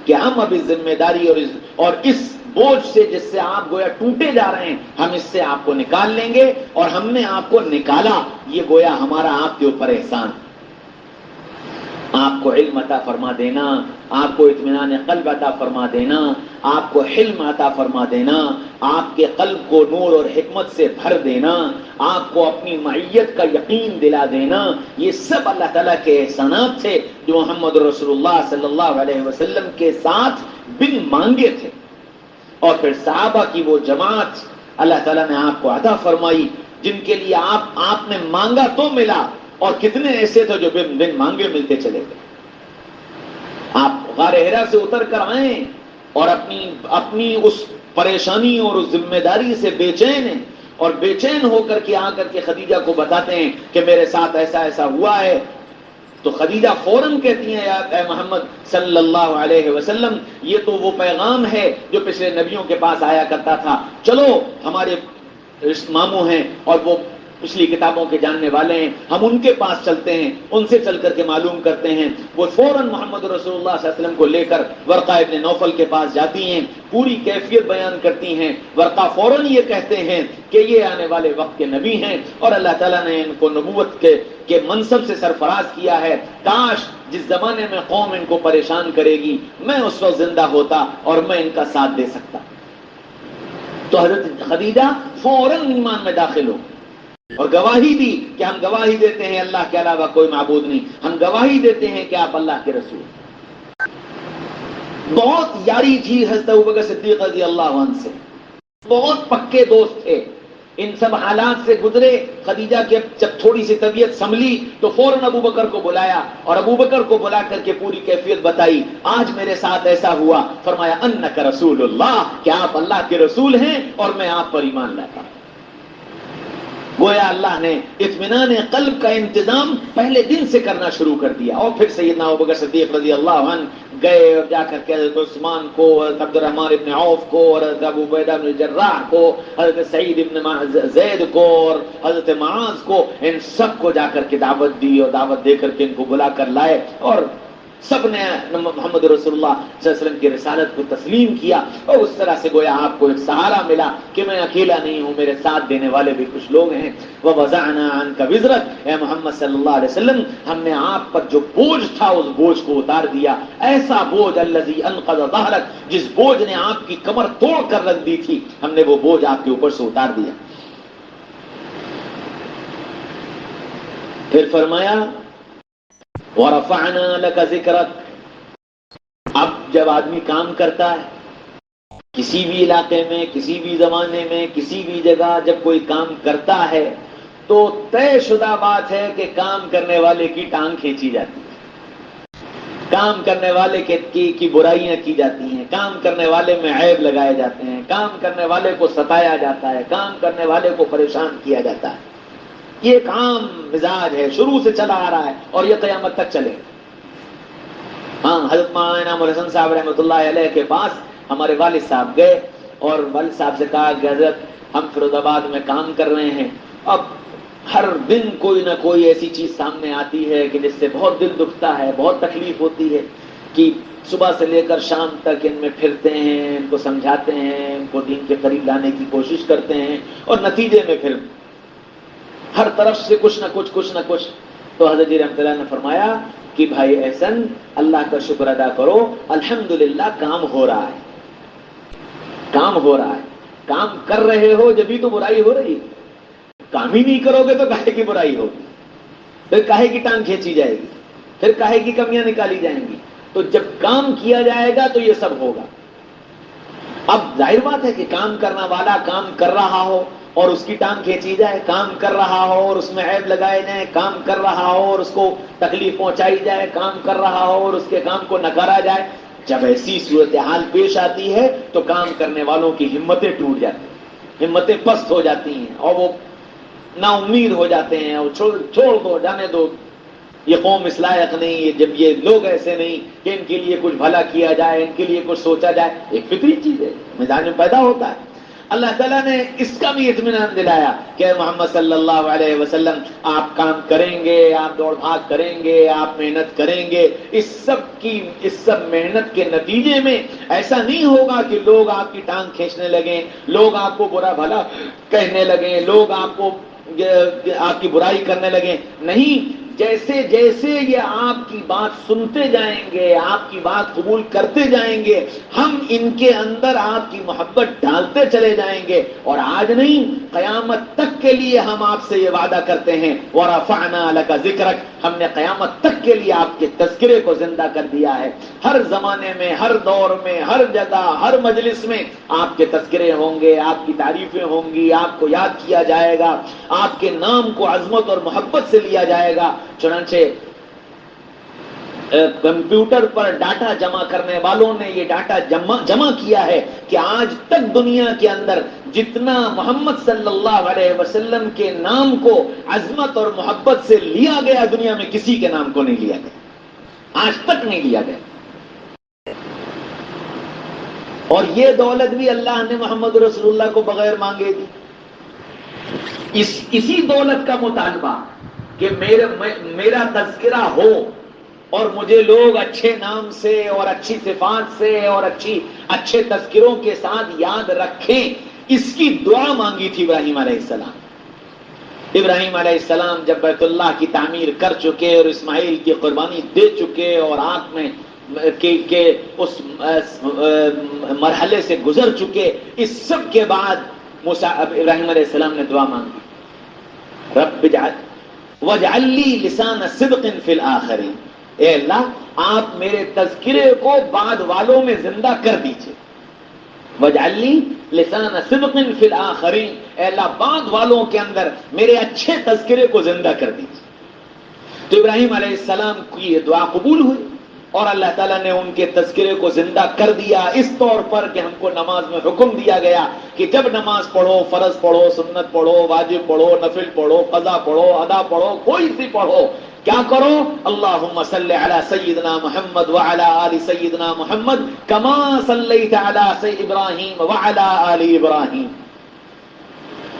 کہ ہم اب اس ذمہ داری اور اس بوجھ سے جس سے آپ گویا ٹوٹے جا رہے ہیں، ہم اس سے آپ کو نکال لیں گے، اور ہم نے آپ کو نکالا، یہ گویا ہمارا آپ کے اوپر احسان۔ آپ کو علم عطا فرما دینا، آپ کو اطمینان قلب عطا فرما دینا، آپ کو حلم عطا فرما دینا، آپ کے قلب کو نور اور حکمت سے بھر دینا، آپ کو اپنی معیت کا یقین دلا دینا، یہ سب اللہ تعالیٰ کے احسانات تھے جو محمد رسول اللہ صلی اللہ علیہ وسلم کے ساتھ بن مانگے تھے۔ اور پھر صحابہ کی وہ جماعت اللہ تعالیٰ نے آپ کو عطا فرمائی جن کے لیے آپ نے مانگا تو ملا، اور کتنے ایسے تھے جو بن مانگے ملتے چلے گئے۔ آپ غار حرا سے اتر کر آئیں اور اپنی اس پریشانی اور اس ذمہ داری سے بے چین ہیں، اور بے چین ہو کر کے آ کر کے خدیجہ کو بتاتے ہیں کہ میرے ساتھ ایسا ایسا ہوا ہے، تو خدیجہ فوراً کہتی ہیں اے محمد صلی اللہ علیہ وسلم، یہ تو وہ پیغام ہے جو پچھلے نبیوں کے پاس آیا کرتا تھا، چلو ہمارے ماموں ہیں اور وہ پچھلی کتابوں کے جاننے والے ہیں، ہم ان کے پاس چلتے ہیں، ان سے چل کر کے معلوم کرتے ہیں۔ وہ فوراً محمد رسول اللہ صلی اللہ علیہ وسلم کو لے کر ورقہ ابن نوفل کے پاس جاتی ہیں، پوری کیفیت بیان کرتی ہیں۔ ورقہ فوراً یہ کہتے ہیں کہ یہ آنے والے وقت کے نبی ہیں اور اللہ تعالیٰ نے ان کو نبوت کے منصب سے سرفراز کیا ہے، کاش جس زمانے میں قوم ان کو پریشان کرے گی میں اس وقت زندہ ہوتا اور میں ان کا ساتھ دے سکتا۔ تو حضرت خدیجہ فوراً ایمان میں داخل ہو اور گواہی دی کہ ہم گواہی دیتے ہیں اللہ کے علاوہ کوئی معبود نہیں، ہم گواہی دیتے ہیں کہ آپ اللہ کے رسول۔ بہت یاری تھی حضرت ابوبکر صدیق رضی اللہ عنہ سے، بہت پکے دوست تھے، ان سب حالات سے گزرے۔ خدیجہ کے جب تھوڑی سی طبیعت سنبھلی تو فوراً ابوبکر کو بلایا اور ابوبکر کو بلا کر کے پوری کیفیت بتائی، آج میرے ساتھ ایسا ہوا، فرمایا انک رسول اللہ، کہ آپ اللہ کے رسول ہیں اور میں آپ پر ایمان لاتا ہوں۔ گویا اللہ نے اطمینان قلب کا انتظام پہلے دن سے کرنا شروع کر دیا۔ اور پھر سیدنا ابوبکر صدیق رضی اللہ عنہ گئے اور جا کر کے حضرت عثمان کو، حضرت عبد الرحمن ابن عوف کو، اور حضرت ابو عبیدہ بن جراح کو، حضرت سعید ابن زید کو اور حضرت معاذ کو، ان سب کو جا کر کے دعوت دی اور دعوت دے کر کے ان کو بلا کر لائے، اور سب نے محمد رسول اللہ صلی اللہ علیہ وسلم کی رسالت کو تسلیم کیا، اور اس طرح سے گویا آپ کو ایک سہارا ملا کہ میں اکیلا نہیں ہوں، میرے ساتھ دینے والے بھی کچھ لوگ ہیں۔ وَوَضَعْنَا عَنْكَ وِزْرَكَ، اے محمد صلی اللہ علیہ وسلم، ہم نے آپ پر جو بوجھ تھا اس بوجھ کو اتار دیا، ایسا بوجھ الذی انقض ظہرک، جس بوجھ نے آپ کی کمر توڑ کر رکھ دی تھی، ہم نے وہ بوجھ آپ کے اوپر سے اتار دیا۔ پھر فرمایا وَرَفَعْنَا لَكَ ذِكْرَكَ، اب جب آدمی کام کرتا ہے کسی بھی علاقے میں، کسی بھی زمانے میں، کسی بھی جگہ، جب کوئی کام کرتا ہے تو طے شدہ بات ہے کہ کام کرنے والے کی ٹانگ کھینچی جاتی ہے، کام کرنے والے کی برائیاں کی جاتی ہیں، کام کرنے والے میں عیب لگائے جاتے ہیں، کام کرنے والے کو ستایا جاتا ہے، کام کرنے والے کو پریشان کیا جاتا ہے۔ یہ ایک عام مزاج ہے، شروع سے چلا آ رہا ہے اور یہ قیامت تک چلے۔ ہاں، حضرت مولانا انعام الحسن صاحب رحمۃ اللہ علیہ کے پاس ہمارے والد صاحب گئے اور والد صاحب سے کہا کہ حضرت ہم فیروز آباد میں کام کر رہے ہیں، اب ہر دن کوئی نہ کوئی ایسی چیز سامنے آتی ہے کہ جس سے بہت دل دکھتا ہے، بہت تکلیف ہوتی ہے کہ صبح سے لے کر شام تک ان میں پھرتے ہیں، ان کو سمجھاتے ہیں، ان کو دین کے قریب لانے کی کوشش کرتے ہیں، اور نتیجے میں پھر ہر طرف سے کچھ نہ کچھ۔ تو حضرت جی رحمۃ اللہ نے فرمایا کہ بھائی احسن، اللہ کا شکر ادا کرو، الحمدللہ کام ہو رہا ہے، کام ہو رہا ہے، کام کر رہے ہو جبھی تو برائی ہو رہی، کام ہی نہیں کرو گے تو کاہے کی برائی ہوگی، پھر کاہے کی ٹانگ کھینچی جائے گی، پھر کاہے کی کمیاں نکالی جائیں گی۔ تو جب کام کیا جائے گا تو یہ سب ہوگا. اب ظاہر بات ہے کہ کام کرنا والا کام کر رہا ہو اور اس کی ٹانگ کھینچی جائے، کام کر رہا ہو اور اس میں عیب لگائے جائیں، کام کر رہا ہو اور اس کو تکلیف پہنچائی جائے، کام کر رہا ہو اور اس کے کام کو نکارا جائے. جب ایسی صورتحال پیش آتی ہے تو کام کرنے والوں کی ہمتیں ٹوٹ جاتی ہیں، ہمتیں پست ہو جاتی ہیں اور وہ نا امید ہو جاتے ہیں اور چھوڑ دو، جانے دو، یہ قوم اس لائق نہیں ہے، جب یہ لوگ ایسے نہیں کہ ان کے لیے کچھ بھلا کیا جائے، ان کے لیے کچھ سوچا جائے. ایک فطری چیز ہے، مزاج میں پیدا ہوتا ہے. اللہ تعالیٰ نے اس کا بھی اطمینان دلایا کہ محمد صلی اللہ علیہ وسلم آپ کام کریں گے، آپ دوڑ بھاگ کریں گے، آپ محنت کریں گے. اس سب محنت کے نتیجے میں ایسا نہیں ہوگا کہ لوگ آپ کی ٹانگ کھینچنے لگیں، لوگ آپ کو برا بھلا کہنے لگیں، لوگ آپ کی برائی کرنے لگیں. نہیں، جیسے جیسے یہ آپ کی بات سنتے جائیں گے، آپ کی بات قبول کرتے جائیں گے، ہم ان کے اندر آپ کی محبت ڈالتے چلے جائیں گے. اور آج نہیں، قیامت تک کے لیے ہم آپ سے یہ وعدہ کرتے ہیں، وَرَفَعْنَا لَكَ ذِكْرَكَ، ہم نے قیامت تک کے لیے آپ کے تذکرے کو زندہ کر دیا ہے. ہر زمانے میں، ہر دور میں، ہر جگہ، ہر مجلس میں آپ کے تذکرے ہوں گے، آپ کی تعریفیں ہوں گی، آپ کو یاد کیا جائے گا، آپ کے نام کو عظمت اور محبت سے لیا جائے گا. چنانچہ کمپیوٹر پر ڈاٹا جمع کرنے والوں نے یہ ڈاٹا جمع کیا ہے کہ آج تک دنیا کے اندر جتنا محمد صلی اللہ علیہ وسلم کے نام کو عظمت اور محبت سے لیا گیا، دنیا میں کسی کے نام کو نہیں لیا گیا، آج تک نہیں لیا گیا. اور یہ دولت بھی اللہ نے محمد رسول اللہ کو بغیر مانگے دی. اسی دولت کا مطالبہ کہ میرا تذکرہ ہو اور مجھے لوگ اچھے نام سے اور اچھی صفات سے اور اچھے تذکروں کے ساتھ یاد رکھیں، اس کی دعا مانگی تھی ابراہیم علیہ السلام. ابراہیم علیہ السلام جب بیت اللہ کی تعمیر کر چکے اور اسماعیل کی قربانی دے چکے اور آگ میں کے اس مرحلے سے گزر چکے، اس سب کے بعد ابراہیم علیہ السلام نے دعا مانگی، رب واجعل لی لسان صدق فی الآخرین، اے اللہ آپ میرے تذکرے کو بعد والوں میں زندہ کر دیجئے. واجعل لی لسان صدق فی الآخرین، اے اللہ بعد والوں کے اندر میرے اچھے تذکرے کو زندہ کر دیجئے. تو ابراہیم علیہ السلام کی یہ دعا قبول ہوئی اور اللہ تعالیٰ نے ان کے تذکرے کو زندہ کر دیا اس طور پر کہ ہم کو نماز میں حکم دیا گیا کہ جب نماز پڑھو، فرض پڑھو، سنت پڑھو، واجب پڑھو، نفل پڑھو، قضا پڑھو، ادا پڑھو، کوئی سی پڑھو، کیا کرو؟ اللہم صلی علی سیدنا محمد وعلی آل سیدنا محمد کما صلیت علی سید ابراہیم وعلی آل ابراہیم.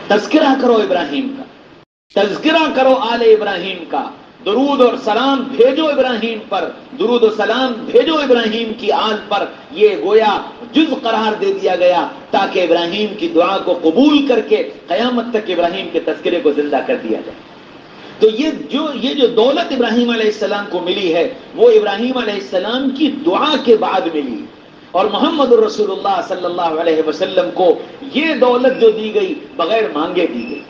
تذکرہ کرو ابراہیم کا، تذکرہ کرو آل ابراہیم کا، درود اور سلام بھیجو ابراہیم پر، درود و سلام بھیجو ابراہیم کی آل پر. یہ گویا جز قرار دے دیا گیا تاکہ ابراہیم کی دعا کو قبول کر کے قیامت تک ابراہیم کے تذکرے کو زندہ کر دیا جائے. تو یہ جو دولت ابراہیم علیہ السلام کو ملی ہے وہ ابراہیم علیہ السلام کی دعا کے بعد ملی. اور محمد الرسول اللہ صلی اللہ علیہ وسلم کو یہ دولت جو دی گئی بغیر مانگے دی گئی،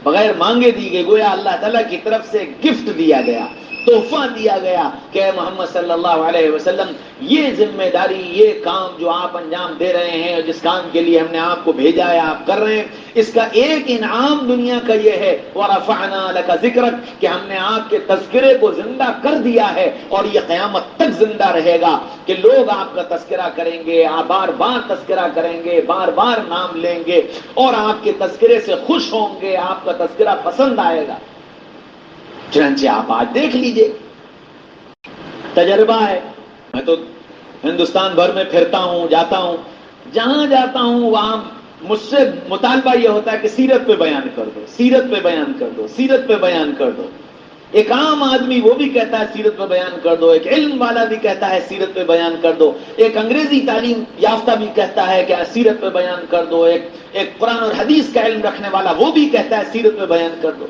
بغیر مانگے دی گئی. گویا اللہ تعالیٰ کی طرف سے گفٹ دیا گیا، تحفہ دیا گیا کہ اے محمد صلی اللہ علیہ وسلم یہ ذمہ داری، یہ کام جو آپ انجام دے رہے ہیں، جس کام کے لیے ہم نے آپ کو بھیجا ہے آپ کر رہے ہیں، اس کا ایک انعام دنیا کا یہ ہے وَرَفَعْنَا لَكَ ذِكْرَكَ کہ ہم نے آپ کے تذکرے کو زندہ کر دیا ہے اور یہ قیامت تک زندہ رہے گا کہ لوگ آپ کا تذکرہ کریں گے، آپ بار بار تذکرہ کریں گے، بار بار نام لیں گے اور آپ کے تذکرے سے خوش ہوں گے، آپ کا تذکرہ پسند آئے گا. چنانچہ آپ آج دیکھ لیجئے، تجربہ ہے. میں تو ہندوستان بھر میں پھرتا ہوں، جاتا ہوں، جہاں جاتا ہوں وہاں مجھ سے مطالبہ یہ ہوتا ہے کہ سیرت پہ بیان کر دو، سیرت پہ بیان کر دو، سیرت پہ بیان کر دو. ایک عام آدمی وہ بھی کہتا ہے سیرت پہ بیان کر دو، ایک علم والا بھی کہتا ہے سیرت پہ بیان کر دو، ایک انگریزی تعلیم یافتہ بھی کہتا ہے کہ سیرت پہ بیان کر دو، ایک قرآن اور حدیث کا علم رکھنے والا وہ بھی کہتا ہے سیرت پہ بیان کر دو.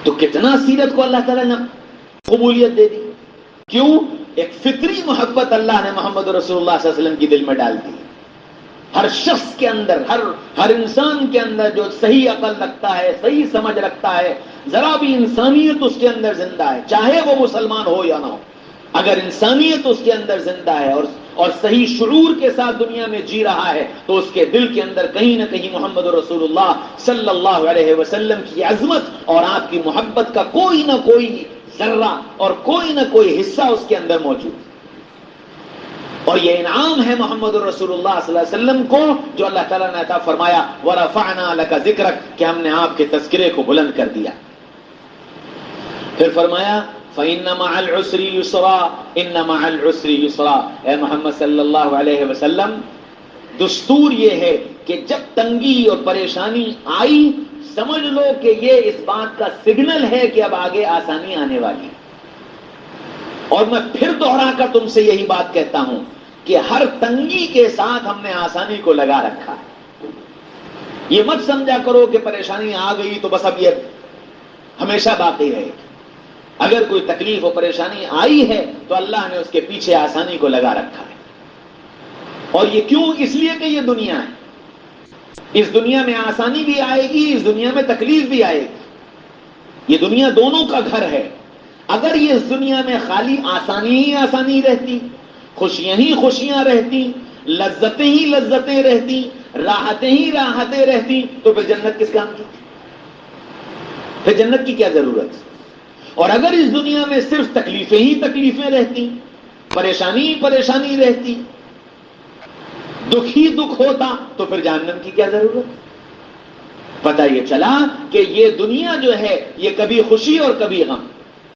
تو کتنا سیرت کو اللہ تعالیٰ نے قبولیت دے دی. کیوں؟ ایک فطری محبت اللہ نے محمد رسول اللہ صلی اللہ علیہ وسلم کی دل میں ڈال دی. ہر شخص کے اندر، ہر انسان کے اندر جو صحیح عقل رکھتا ہے، صحیح سمجھ رکھتا ہے، ذرا بھی انسانیت اس کے اندر زندہ ہے، چاہے وہ مسلمان ہو یا نہ ہو. اگر انسانیت اس کے اندر زندہ ہے اور صحیح شعور کے ساتھ دنیا میں جی رہا ہے تو اس کے دل کے اندر کہیں نہ کہیں محمد رسول اللہ صلی اللہ علیہ وسلم کی عظمت اور آپ کی محبت کا کوئی نہ کوئی ذرہ اور کوئی نہ کوئی حصہ اس کے اندر موجود ہے۔ اور یہ انعام ہے محمد رسول اللہ صلی اللہ علیہ وسلم کو جو اللہ تعالیٰ نے عطا فرمایا وَرَفَعْنَا لَكَ ذِكْرَكَ کہ ہم نے آپ کے تذکرے کو بلند کر دیا۔ پھر فرمایا فَإِنَّ مَعَ الْعُسْرِ يُسْرًا إِنَّ مَعَ الْعُسْرِ يُسْرًا، اے محمد صلی اللہ علیہ وسلم دستور یہ ہے کہ جب تنگی اور پریشانی آئی سمجھ لو کہ یہ اس بات کا سگنل ہے کہ اب آگے آسانی آنے والی ہے۔ اور میں پھر دوہرا کر تم سے یہی بات کہتا ہوں کہ ہر تنگی کے ساتھ ہم نے آسانی کو لگا رکھا ہے۔ یہ مت سمجھا کرو کہ پریشانی آ گئی تو بس اب یہ ہمیشہ باقی رہے گی۔ اگر کوئی تکلیف و پریشانی آئی ہے تو اللہ نے اس کے پیچھے آسانی کو لگا رکھا ہے۔ اور یہ کیوں؟ اس لیے کہ یہ دنیا ہے، اس دنیا میں آسانی بھی آئے گی، اس دنیا میں تکلیف بھی آئے گی، یہ دنیا دونوں کا گھر ہے۔ اگر یہ اس دنیا میں خالی آسانی ہی آسانی رہتی، خوشیاں ہی خوشیاں رہتی، لذتیں ہی لذتیں رہتی، راحتیں ہی راحتیں رہتی تو پھر جنت کس کام کی؟ پھر جنت کی کیا ضرورت؟ اور اگر اس دنیا میں صرف تکلیفیں ہی تکلیفیں رہتی، پریشانی ہی پریشانی رہتی، دکھ ہی دکھ ہوتا تو پھر جہنم کی کیا ضرورت؟ پتہ یہ چلا کہ یہ دنیا جو ہے یہ کبھی خوشی اور کبھی غم،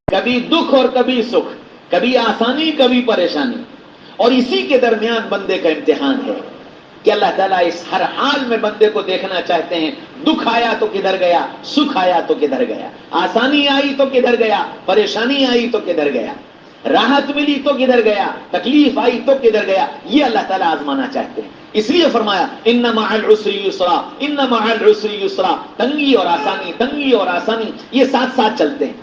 کبھی دکھ اور کبھی سکھ، کبھی آسانی کبھی پریشانی، اور اسی کے درمیان بندے کا امتحان ہے کہ اللہ تعالیٰ اس ہر حال میں بندے کو دیکھنا چاہتے ہیں۔ دکھ آیا تو کدھر گیا، سکھ آیا تو کدھر گیا، آسانی آئی تو کدھر گیا، پریشانی آئی تو کدھر گیا، راحت ملی تو کدھر گیا، تکلیف آئی تو کدھر گیا، یہ اللہ تعالیٰ آزمانا چاہتے ہیں۔ اس لیے فرمایا ان مع العسر یسرا، ان مع العسر یسرا، تنگی اور آسانی، تنگی اور آسانی یہ ساتھ ساتھ چلتے ہیں۔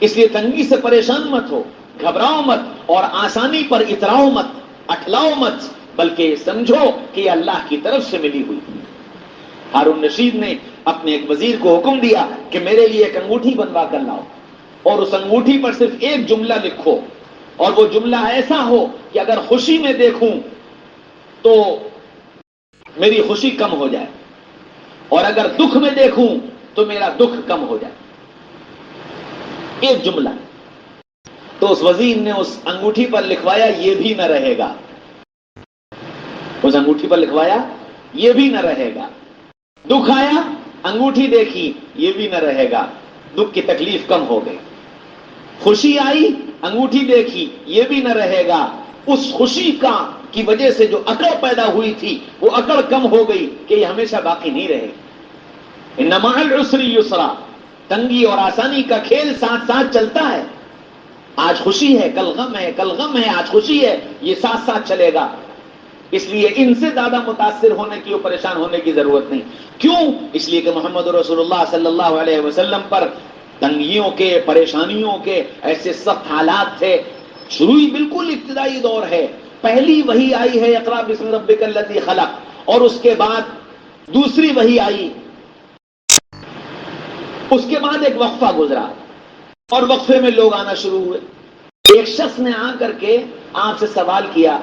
اس لیے تنگی سے پریشان مت ہو، گھبراؤ مت، اور آسانی پر اتراؤ مت، اٹھلاؤ مت، بلکہ سمجھو کہ یہ اللہ کی طرف سے ملی ہوئی۔ ہارون رشید نے اپنے ایک وزیر کو حکم دیا کہ میرے لیے ایک انگوٹھی بنوا کر لاؤ، اور اس انگوٹھی پر صرف ایک جملہ لکھو، اور وہ جملہ ایسا ہو کہ اگر خوشی میں دیکھوں تو میری خوشی کم ہو جائے، اور اگر دکھ میں دیکھوں تو میرا دکھ کم ہو جائے۔ ایک جملہ۔ تو اس وزیر نے اس انگوٹھی پر لکھوایا یہ بھی نہ رہے گا، اس انگوٹھی پر لکھوایا یہ بھی نہ رہے گا۔ دکھ آیا، انگوٹھی دیکھی، یہ بھی نہ رہے گا، دکھ کی تکلیف کم ہو گئی۔ خوشی آئی، انگوٹھی دیکھی، یہ بھی نہ رہے گا، اس خوشی کی وجہ سے جو اکڑ پیدا ہوئی تھی وہ اکڑ کم ہو گئی کہ یہ ہمیشہ باقی نہیں رہے گی۔ ان مع العسر یسرا، تنگی اور آسانی کا کھیل ساتھ ساتھ چلتا ہے۔ آج خوشی ہے، کل غم ہے، کل غم ہے، آج خوشی ہے، یہ ساتھ ساتھ چلے گا۔ اس لیے ان سے زیادہ متاثر ہونے کی اور پریشان ہونے کی ضرورت نہیں۔ کیوں؟ اس لیے کہ محمد رسول اللہ صلی اللہ علیہ وسلم پر تنگیوں کے، پریشانیوں کے ایسے سخت حالات تھے۔ شروعی بالکل ابتدائی دور ہے، پہلی وحی آئی ہے اقرا بسم ربک الذی خلق، اور اس کے بعد دوسری وحی آئی، اس کے بعد ایک وقفہ گزرا، اور وقفے میں لوگ آنا شروع ہوئے۔ ایک شخص نے آ کر کے آپ سے سوال کیا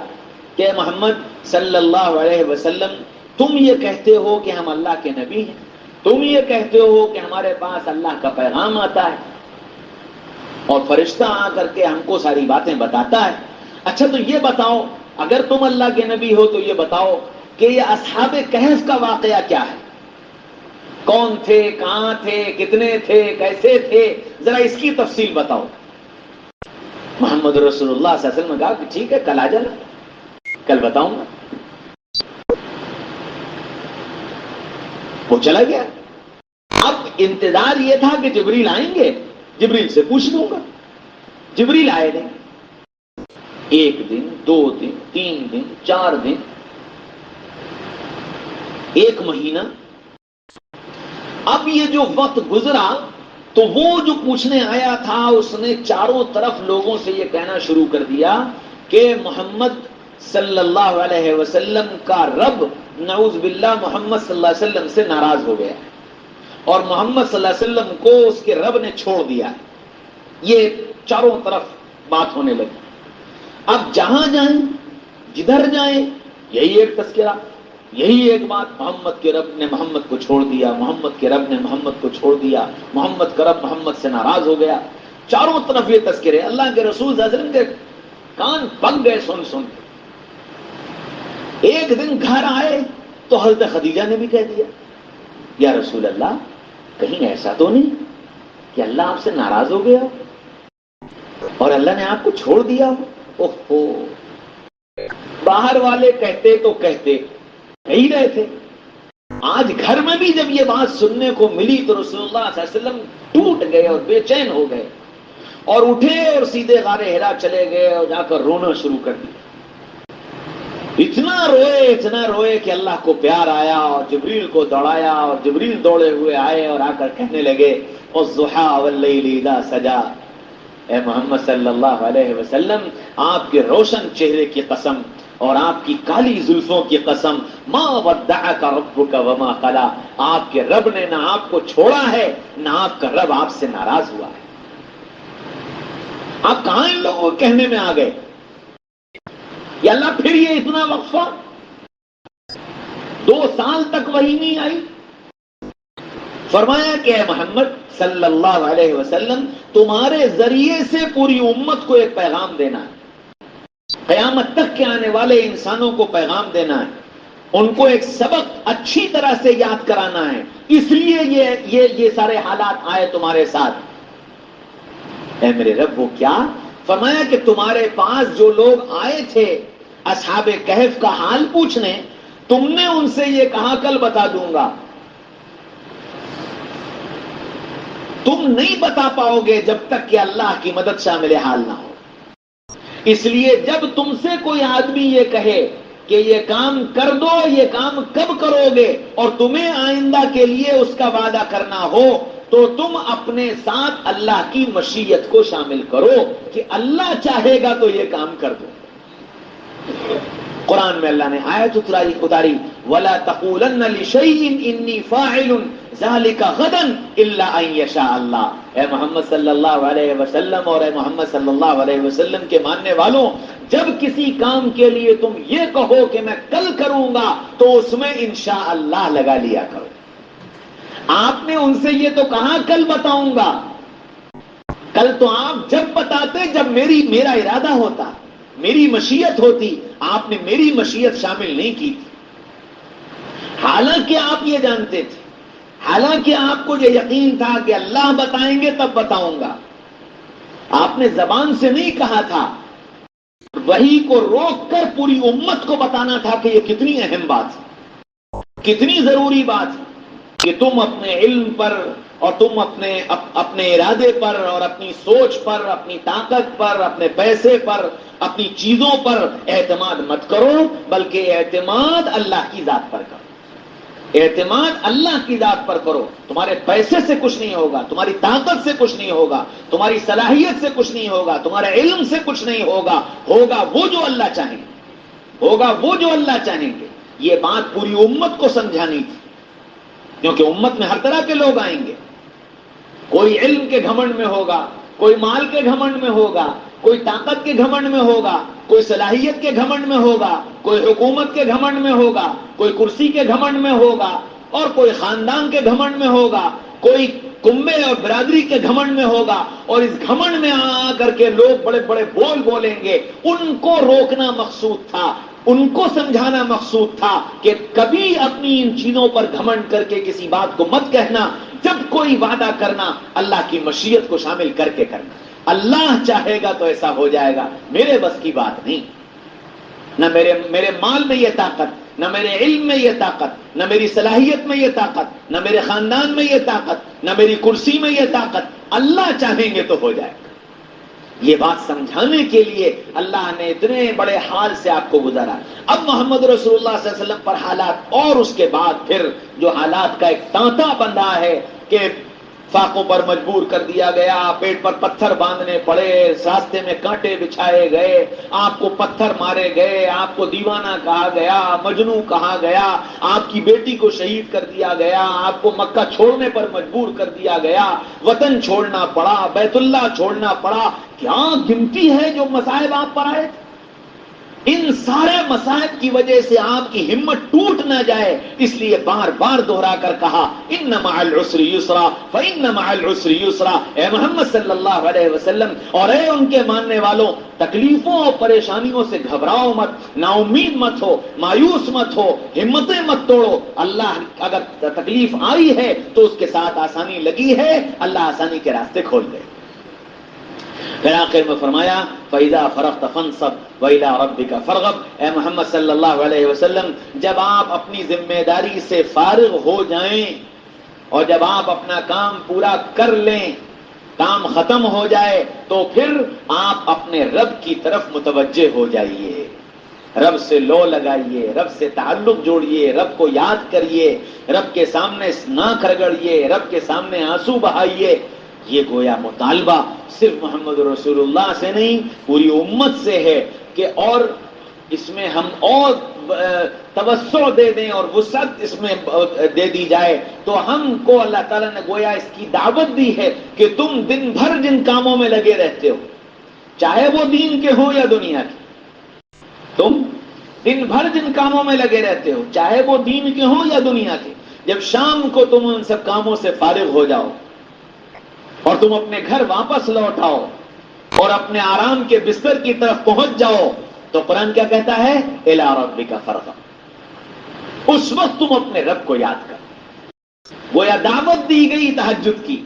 کہ محمد صلی اللہ علیہ وسلم تم یہ کہتے ہو کہ ہم اللہ کے نبی ہیں، تم یہ کہتے ہو کہ ہمارے پاس اللہ کا پیغام آتا ہے اور فرشتہ آ کر کے ہم کو ساری باتیں بتاتا ہے، اچھا تو یہ بتاؤ اگر تم اللہ کے نبی ہو تو یہ بتاؤ کہ یہ اصحاب کہف کا واقعہ کیا ہے، کون تھے، کہاں تھے، کتنے تھے، کیسے تھے، ذرا اس کی تفصیل بتاؤ۔ محمد رسول اللہ صلی اللہ علیہ وسلم نے کہا کہ ٹھیک ہے کل آ جانا، کل بتاؤں گا۔ وہ چلا گیا۔ اب انتظار یہ تھا کہ جبریل آئیں گے، جبریل سے پوچھ لوں گا۔ جبریل آئے نہیں، ایک دن، دو دن، تین دن، چار دن، ایک مہینہ۔ اب یہ جو وقت گزرا تو وہ جو پوچھنے آیا تھا اس نے چاروں طرف لوگوں سے یہ کہنا شروع کر دیا کہ محمد صلی اللہ علیہ وسلم کا رب نعوذ باللہ محمد صلی اللہ علیہ وسلم سے ناراض ہو گیا ہے، اور محمد صلی اللہ علیہ وسلم کو اس کے رب نے چھوڑ دیا ہے۔ یہ چاروں طرف بات ہونے لگی. اب جہاں جائیں جدھر جائیں یہی ایک تذکرہ, یہی ایک بات, محمد کے رب نے محمد کو چھوڑ دیا, محمد کے رب نے محمد کو چھوڑ دیا, محمد کا رب محمد سے ناراض ہو گیا. چاروں طرف یہ تذکرے. اللہ کے رسول صلی اللہ علیہ وسلم کے کان پک گئے سن سن کے. ایک دن گھر آئے تو حضرت خدیجہ نے بھی کہہ دیا, یا رسول اللہ کہیں ایسا تو نہیں کہ اللہ آپ سے ناراض ہو گیا اور اللہ نے آپ کو چھوڑ دیا ہو؟ اوہو, باہر والے کہتے تو کہتے کہی رہے تھے, آج گھر میں بھی جب یہ بات سننے کو ملی تو رسول اللہ صلی اللہ علیہ وسلم ٹوٹ گئے اور بے چین ہو گئے اور اٹھے اور سیدھے غار حرا چلے گئے اور جا کر رونا شروع کر دیا. اتنا روئے کہ اللہ کو پیار آیا اور جبریل کو دوڑایا اور جبریل دوڑے ہوئے آئے اور آ کر کہنے لگے والضحیٰ واللیل اذا سجا, اے محمد صلی اللہ علیہ وسلم آپ کے روشن چہرے کی قسم اور آپ کی کالی زلفوں کی قسم, ما ودعک ربک وما قلی, آپ کے رب نے نہ آپ کو چھوڑا ہے نہ آپ کا رب آپ سے ناراض ہوا ہے. آپ کہاں ان لوگوں کو کہنے میں آ گئے یا اللہ پھر یہ اتنا وقفہ, 2 سال تک وہی نہیں آئی. فرمایا کہ اے محمد صلی اللہ علیہ وسلم تمہارے ذریعے سے پوری امت کو ایک پیغام دینا ہے, قیامت تک کے آنے والے انسانوں کو پیغام دینا ہے, ان کو ایک سبق اچھی طرح سے یاد کرانا ہے, اس لیے یہ سارے حالات آئے تمہارے ساتھ. اے میرے رب وہ کیا؟ فرمایا کہ تمہارے پاس جو لوگ آئے تھے اصحاب کہف کا حال پوچھنے, تم نے ان سے یہ کہا کل بتا دوں گا, تم نہیں بتا پاؤ گے جب تک کہ اللہ کی مدد شامل حال نہ ہو. اس لیے جب تم سے کوئی آدمی یہ کہے کہ یہ کام کر دو, یہ کام کب کرو گے, اور تمہیں آئندہ کے لیے اس کا وعدہ کرنا ہو, تو تم اپنے ساتھ اللہ کی مشیت کو شامل کرو کہ اللہ چاہے گا تو یہ کام کر دو. قرآن میں اللہ نے آیت اتاری وَلَا تَقُولَنَّ لِشَيْءٍ إِنِّي فَاعِلٌ ذَلِكَ غَدًا إِلَّا أَن يَشَاءَ اللَّهُ. اے محمد صلی اللہ علیہ وسلم اور اے محمد صلی اللہ علیہ وسلم کے ماننے والوں, جب کسی کام کے لیے تم یہ کہو کہ میں کل کروں گا تو اس میں انشاءاللہ لگا لیا کرو. آپ نے ان سے یہ تو کہا کل بتاؤں گا, کل تو آپ جب بتاتے جب میرا ارادہ ہوتا, میری مشیت ہوتی. آپ نے میری مشیت شامل نہیں کی تھی, حالانکہ آپ یہ جانتے تھے, حالانکہ آپ کو یہ یقین تھا کہ اللہ بتائیں گے تب بتاؤں گا. آپ نے زبان سے نہیں کہا تھا, وحی کو روک کر پوری امت کو بتانا تھا کہ یہ کتنی اہم بات ہے, کتنی ضروری بات ہے کہ تم اپنے علم پر اور تم اپنے ارادے پر اور اپنی سوچ پر, اپنی طاقت پر, اپنے پیسے پر, اپنی چیزوں پر اعتماد مت کرو, بلکہ اعتماد اللہ کی ذات پر کرو. اعتماد اللہ کی ذات پر کرو. تمہارے پیسے سے کچھ نہیں ہوگا, تمہاری طاقت سے کچھ نہیں ہوگا, تمہاری صلاحیت سے کچھ نہیں ہوگا, تمہارے علم سے کچھ نہیں ہوگا, ہوگا وہ جو اللہ چاہیں گے, ہوگا وہ جو اللہ چاہیں گے. یہ بات پوری امت کو سمجھانی تھی, کیونکہ امت میں ہر طرح کے لوگ آئیں گے. کوئی علم کے گھمنڈ میں ہوگا, کوئی مال کے گھمنڈ میں ہوگا, کوئی طاقت کے گھمنڈ میں ہوگا, کوئی صلاحیت کے گھمنڈ میں ہوگا, کوئی حکومت کے گھمنڈ میں ہوگا, کوئی کرسی کے گھمنڈ میں ہوگا, اور کوئی خاندان کے گھمنڈ میں ہوگا, کوئی کنبے اور برادری کے گھمنڈ میں ہوگا. اور اس گھمنڈ میں آ کر کے لوگ بڑے بڑے بول بولیں گے. ان کو روکنا مقصود تھا, ان کو سمجھانا مقصود تھا کہ کبھی اپنی ان چیزوں پر گھمنڈ کر کے کسی بات کو مت کہنا. جب کوئی وعدہ کرنا اللہ کی مشیت کو شامل کر کے کرنا. اللہ چاہے گا تو ایسا ہو جائے گا, میرے بس کی بات نہیں. نہ میرے مال میں یہ طاقت, نہ میرے علم میں یہ طاقت, نہ میری صلاحیت میں یہ طاقت, نہ میرے خاندان میں یہ طاقت, نہ میری کرسی میں یہ طاقت. اللہ چاہیں گے تو ہو جائے گا. یہ بات سمجھانے کے لیے اللہ نے اتنے بڑے حال سے آپ کو گزارا. اب محمد رسول اللہ صلی اللہ علیہ وسلم پر حالات, اور اس کے بعد پھر جو حالات کا ایک تانتا بندھا ہے کہ فاقوں پر مجبور کر دیا گیا, پیٹ پر پتھر باندھنے پڑے, راستے میں کانٹے بچھائے گئے, آپ کو پتھر مارے گئے, آپ کو دیوانہ کہا گیا, مجنوں کہا گیا, آپ کی بیٹی کو شہید کر دیا گیا, آپ کو مکہ چھوڑنے پر مجبور کر دیا گیا, وطن چھوڑنا پڑا, بیت اللہ چھوڑنا پڑا. کیا گنتی ہے جو مصائب آپ پر آئے تھے. ان سارے مصائب کی وجہ سے آپ کی ہمت ٹوٹ نہ جائے اس لیے بار بار دہرا کر کہا ان مع العسر یسرا فان مع العسر یسرا. اے محمد صلی اللہ علیہ وسلم اور اے ان کے ماننے والوں، تکلیفوں اور پریشانیوں سے گھبراؤ مت، نا امید مت ہو، مایوس مت ہو، ہمتیں مت توڑو. اللہ اگر تکلیف آئی ہے تو اس کے ساتھ آسانی لگی ہے، اللہ آسانی کے راستے کھول دے. پھر آخر میں فرمایا فَإِذَا فَرَغْتَ فَانْصَبْ وَإِلَىٰ رَبِّكَ فَارْغَب. اے محمد صلی اللہ علیہ وسلم، جب آپ اپنی ذمہ داری سے فارغ ہو جائیں اور جب آپ اپنا کام پورا کر لیں، کام ختم ہو جائے، تو پھر آپ اپنے رب کی طرف متوجہ ہو جائیے. رب سے لو لگائیے، رب سے تعلق جوڑیے، رب کو یاد کریے، رب کے سامنے ناک رگڑیے، رب کے سامنے آنسو بہائیے. یہ گویا مطالبہ صرف محمد رسول اللہ سے نہیں، پوری امت سے ہے کہ اور اس میں ہم اور توسع دے دیں اور وسعت اس میں دے دی جائے. تو ہم کو اللہ تعالیٰ نے گویا اس کی دعوت دی ہے کہ تم دن بھر جن کاموں میں لگے رہتے ہو، چاہے وہ دین کے ہوں یا دنیا کے، تم دن بھر جن کاموں میں لگے رہتے ہو چاہے وہ دین کے ہوں یا دنیا کے، جب شام کو تم ان سب کاموں سے فارغ ہو جاؤ اور تم اپنے گھر واپس لوٹ آؤ اور اپنے آرام کے بستر کی طرف پہنچ جاؤ، تو قرآن کیا کہتا ہے اِلیٰ رَبِّکَ فَارْغَب. اس وقت تم اپنے رب کو یاد کر. گویا دعوت دی گئی تہجد کی،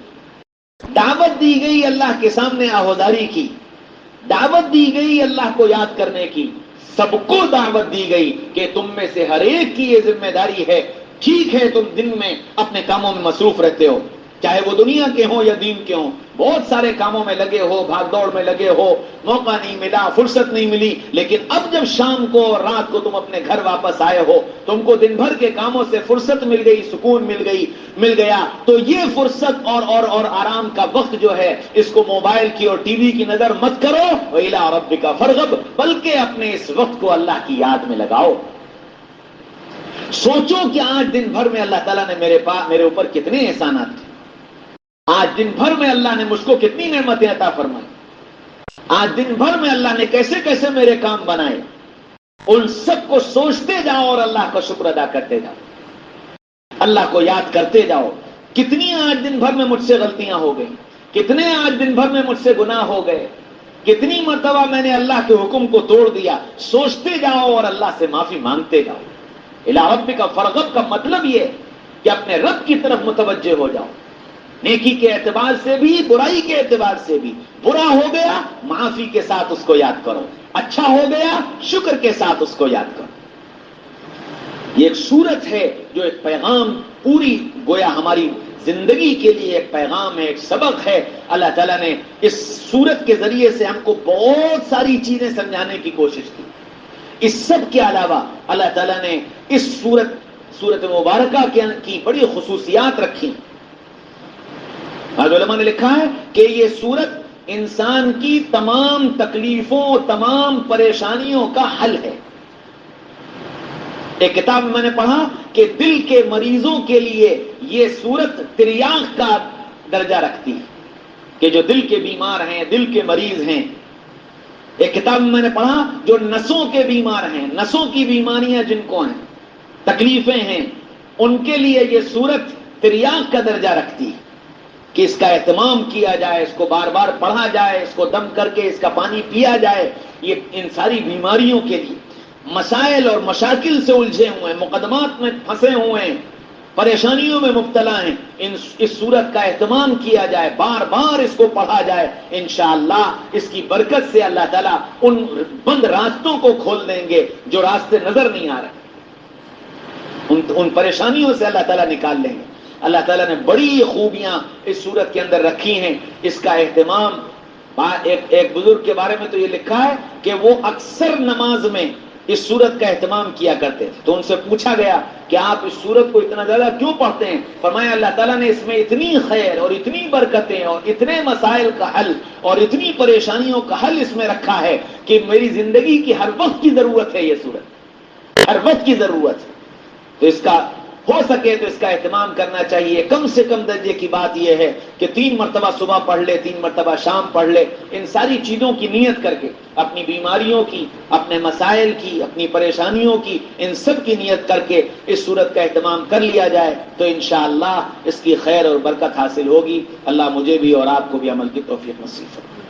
دعوت دی گئی اللہ کے سامنے آہوازاری کی، دعوت دی گئی اللہ کو یاد کرنے کی. سب کو دعوت دی گئی کہ تم میں سے ہر ایک کی یہ ذمہ داری ہے. ٹھیک ہے تم دن میں اپنے کاموں میں مصروف رہتے ہو، چاہے وہ دنیا کے ہوں یا دین کے ہوں، بہت سارے کاموں میں لگے ہو، بھاگ دوڑ میں لگے ہو، موقع نہیں ملا، فرصت نہیں ملی. لیکن اب جب شام کو اور رات کو تم اپنے گھر واپس آئے ہو، تم کو دن بھر کے کاموں سے فرصت مل گئی، سکون مل گیا، تو یہ فرصت اور آرام کا وقت جو ہے اس کو موبائل کی اور ٹی وی کی نظر مت کرو. وَإِلَىٰ رَبِّكَ فَارْغَب. بلکہ اپنے اس وقت کو اللہ کی یاد میں لگاؤ. سوچو کہ آج دن بھر میں اللہ تعالیٰ نے میرے اوپر کتنے احسانات تھے. آج دن بھر میں اللہ نے مجھ کو کتنی نعمتیں عطا فرمائی. آج دن بھر میں اللہ نے کیسے کیسے میرے کام بنائے. ان سب کو سوچتے جاؤ اور اللہ کا شکر ادا کرتے جاؤ، اللہ کو یاد کرتے جاؤ. کتنی آج دن بھر میں مجھ سے غلطیاں ہو گئی، کتنے آج دن بھر میں مجھ سے گناہ ہو گئے، کتنی مرتبہ میں نے اللہ کے حکم کو توڑ دیا. سوچتے جاؤ اور اللہ سے معافی مانگتے جاؤ. اِلیٰ رَبِّکَ فَارْغَب کا مطلب یہ کہ اپنے رب کی طرف متوجہ ہو جاؤ. نیکی کے اعتبار سے بھی، برائی کے اعتبار سے بھی. برا ہو گیا معافی کے ساتھ اس کو یاد کرو، اچھا ہو گیا شکر کے ساتھ اس کو یاد کرو. یہ ایک صورت ہے جو ایک پیغام پوری گویا ہماری زندگی کے لیے ایک پیغام ہے، ایک سبق ہے. اللہ تعالیٰ نے اس صورت کے ذریعے سے ہم کو بہت ساری چیزیں سمجھانے کی کوشش کی. اس سب کے علاوہ اللہ تعالیٰ نے اس صورت مبارکہ کی بڑی خصوصیات رکھی. آج علماء نے لکھا ہے کہ یہ صورت انسان کی تمام تکلیفوں، تمام پریشانیوں کا حل ہے. ایک کتاب میں نے پڑھا کہ دل کے مریضوں کے لیے یہ صورت تریاق کا درجہ رکھتی ہے، کہ جو دل کے بیمار ہیں، دل کے مریض ہیں. ایک کتاب میں نے پڑھا جو نسوں کے بیمار ہیں، نسوں کی بیماریاں جن کو ہیں، تکلیفیں ہیں، ان کے لیے یہ صورت تریاق کا درجہ رکھتی ہے کہ اس کا اہتمام کیا جائے، اس کو بار بار پڑھا جائے، اس کو دم کر کے اس کا پانی پیا جائے. یہ ان ساری بیماریوں کے لیے، مسائل اور مشاکل سے الجھے ہوئے ہیں، مقدمات میں پھنسے ہوئے ہیں، پریشانیوں میں مبتلا ہیں، اس صورت کا اہتمام کیا جائے، بار بار اس کو پڑھا جائے. انشاءاللہ اس کی برکت سے اللہ تعالیٰ ان بند راستوں کو کھول دیں گے جو راستے نظر نہیں آ رہے، ان پریشانیوں سے اللہ تعالیٰ نکال لیں گے. اللہ تعالیٰ نے بڑی خوبیاں اس صورت کے اندر رکھی ہیں. اس کا اہتمام، ایک بزرگ کے بارے میں تو یہ لکھا ہے کہ وہ اکثر نماز میں اس صورت کا اہتمام کیا کرتے تھے. تو ان سے پوچھا گیا کہ آپ اس صورت کو اتنا زیادہ کیوں پڑھتے ہیں؟ فرمایا اللہ تعالیٰ نے اس میں اتنی خیر اور اتنی برکتیں اور اتنے مسائل کا حل اور اتنی پریشانیوں کا حل اس میں رکھا ہے کہ میری زندگی کی ہر وقت کی ضرورت ہے. یہ صورت ہر وقت کی ضرورت ہے. تو اس کا ہو سکے تو اس کا اہتمام کرنا چاہیے. کم سے کم درجے کی بات یہ ہے کہ 3 مرتبہ صبح پڑھ لے، 3 مرتبہ شام پڑھ لے. ان ساری چیزوں کی نیت کر کے، اپنی بیماریوں کی، اپنے مسائل کی، اپنی پریشانیوں کی، ان سب کی نیت کر کے اس صورت کا اہتمام کر لیا جائے تو انشاءاللہ اس کی خیر اور برکت حاصل ہوگی. اللہ مجھے بھی اور آپ کو بھی عمل کی توفیق نصیب فرمائے.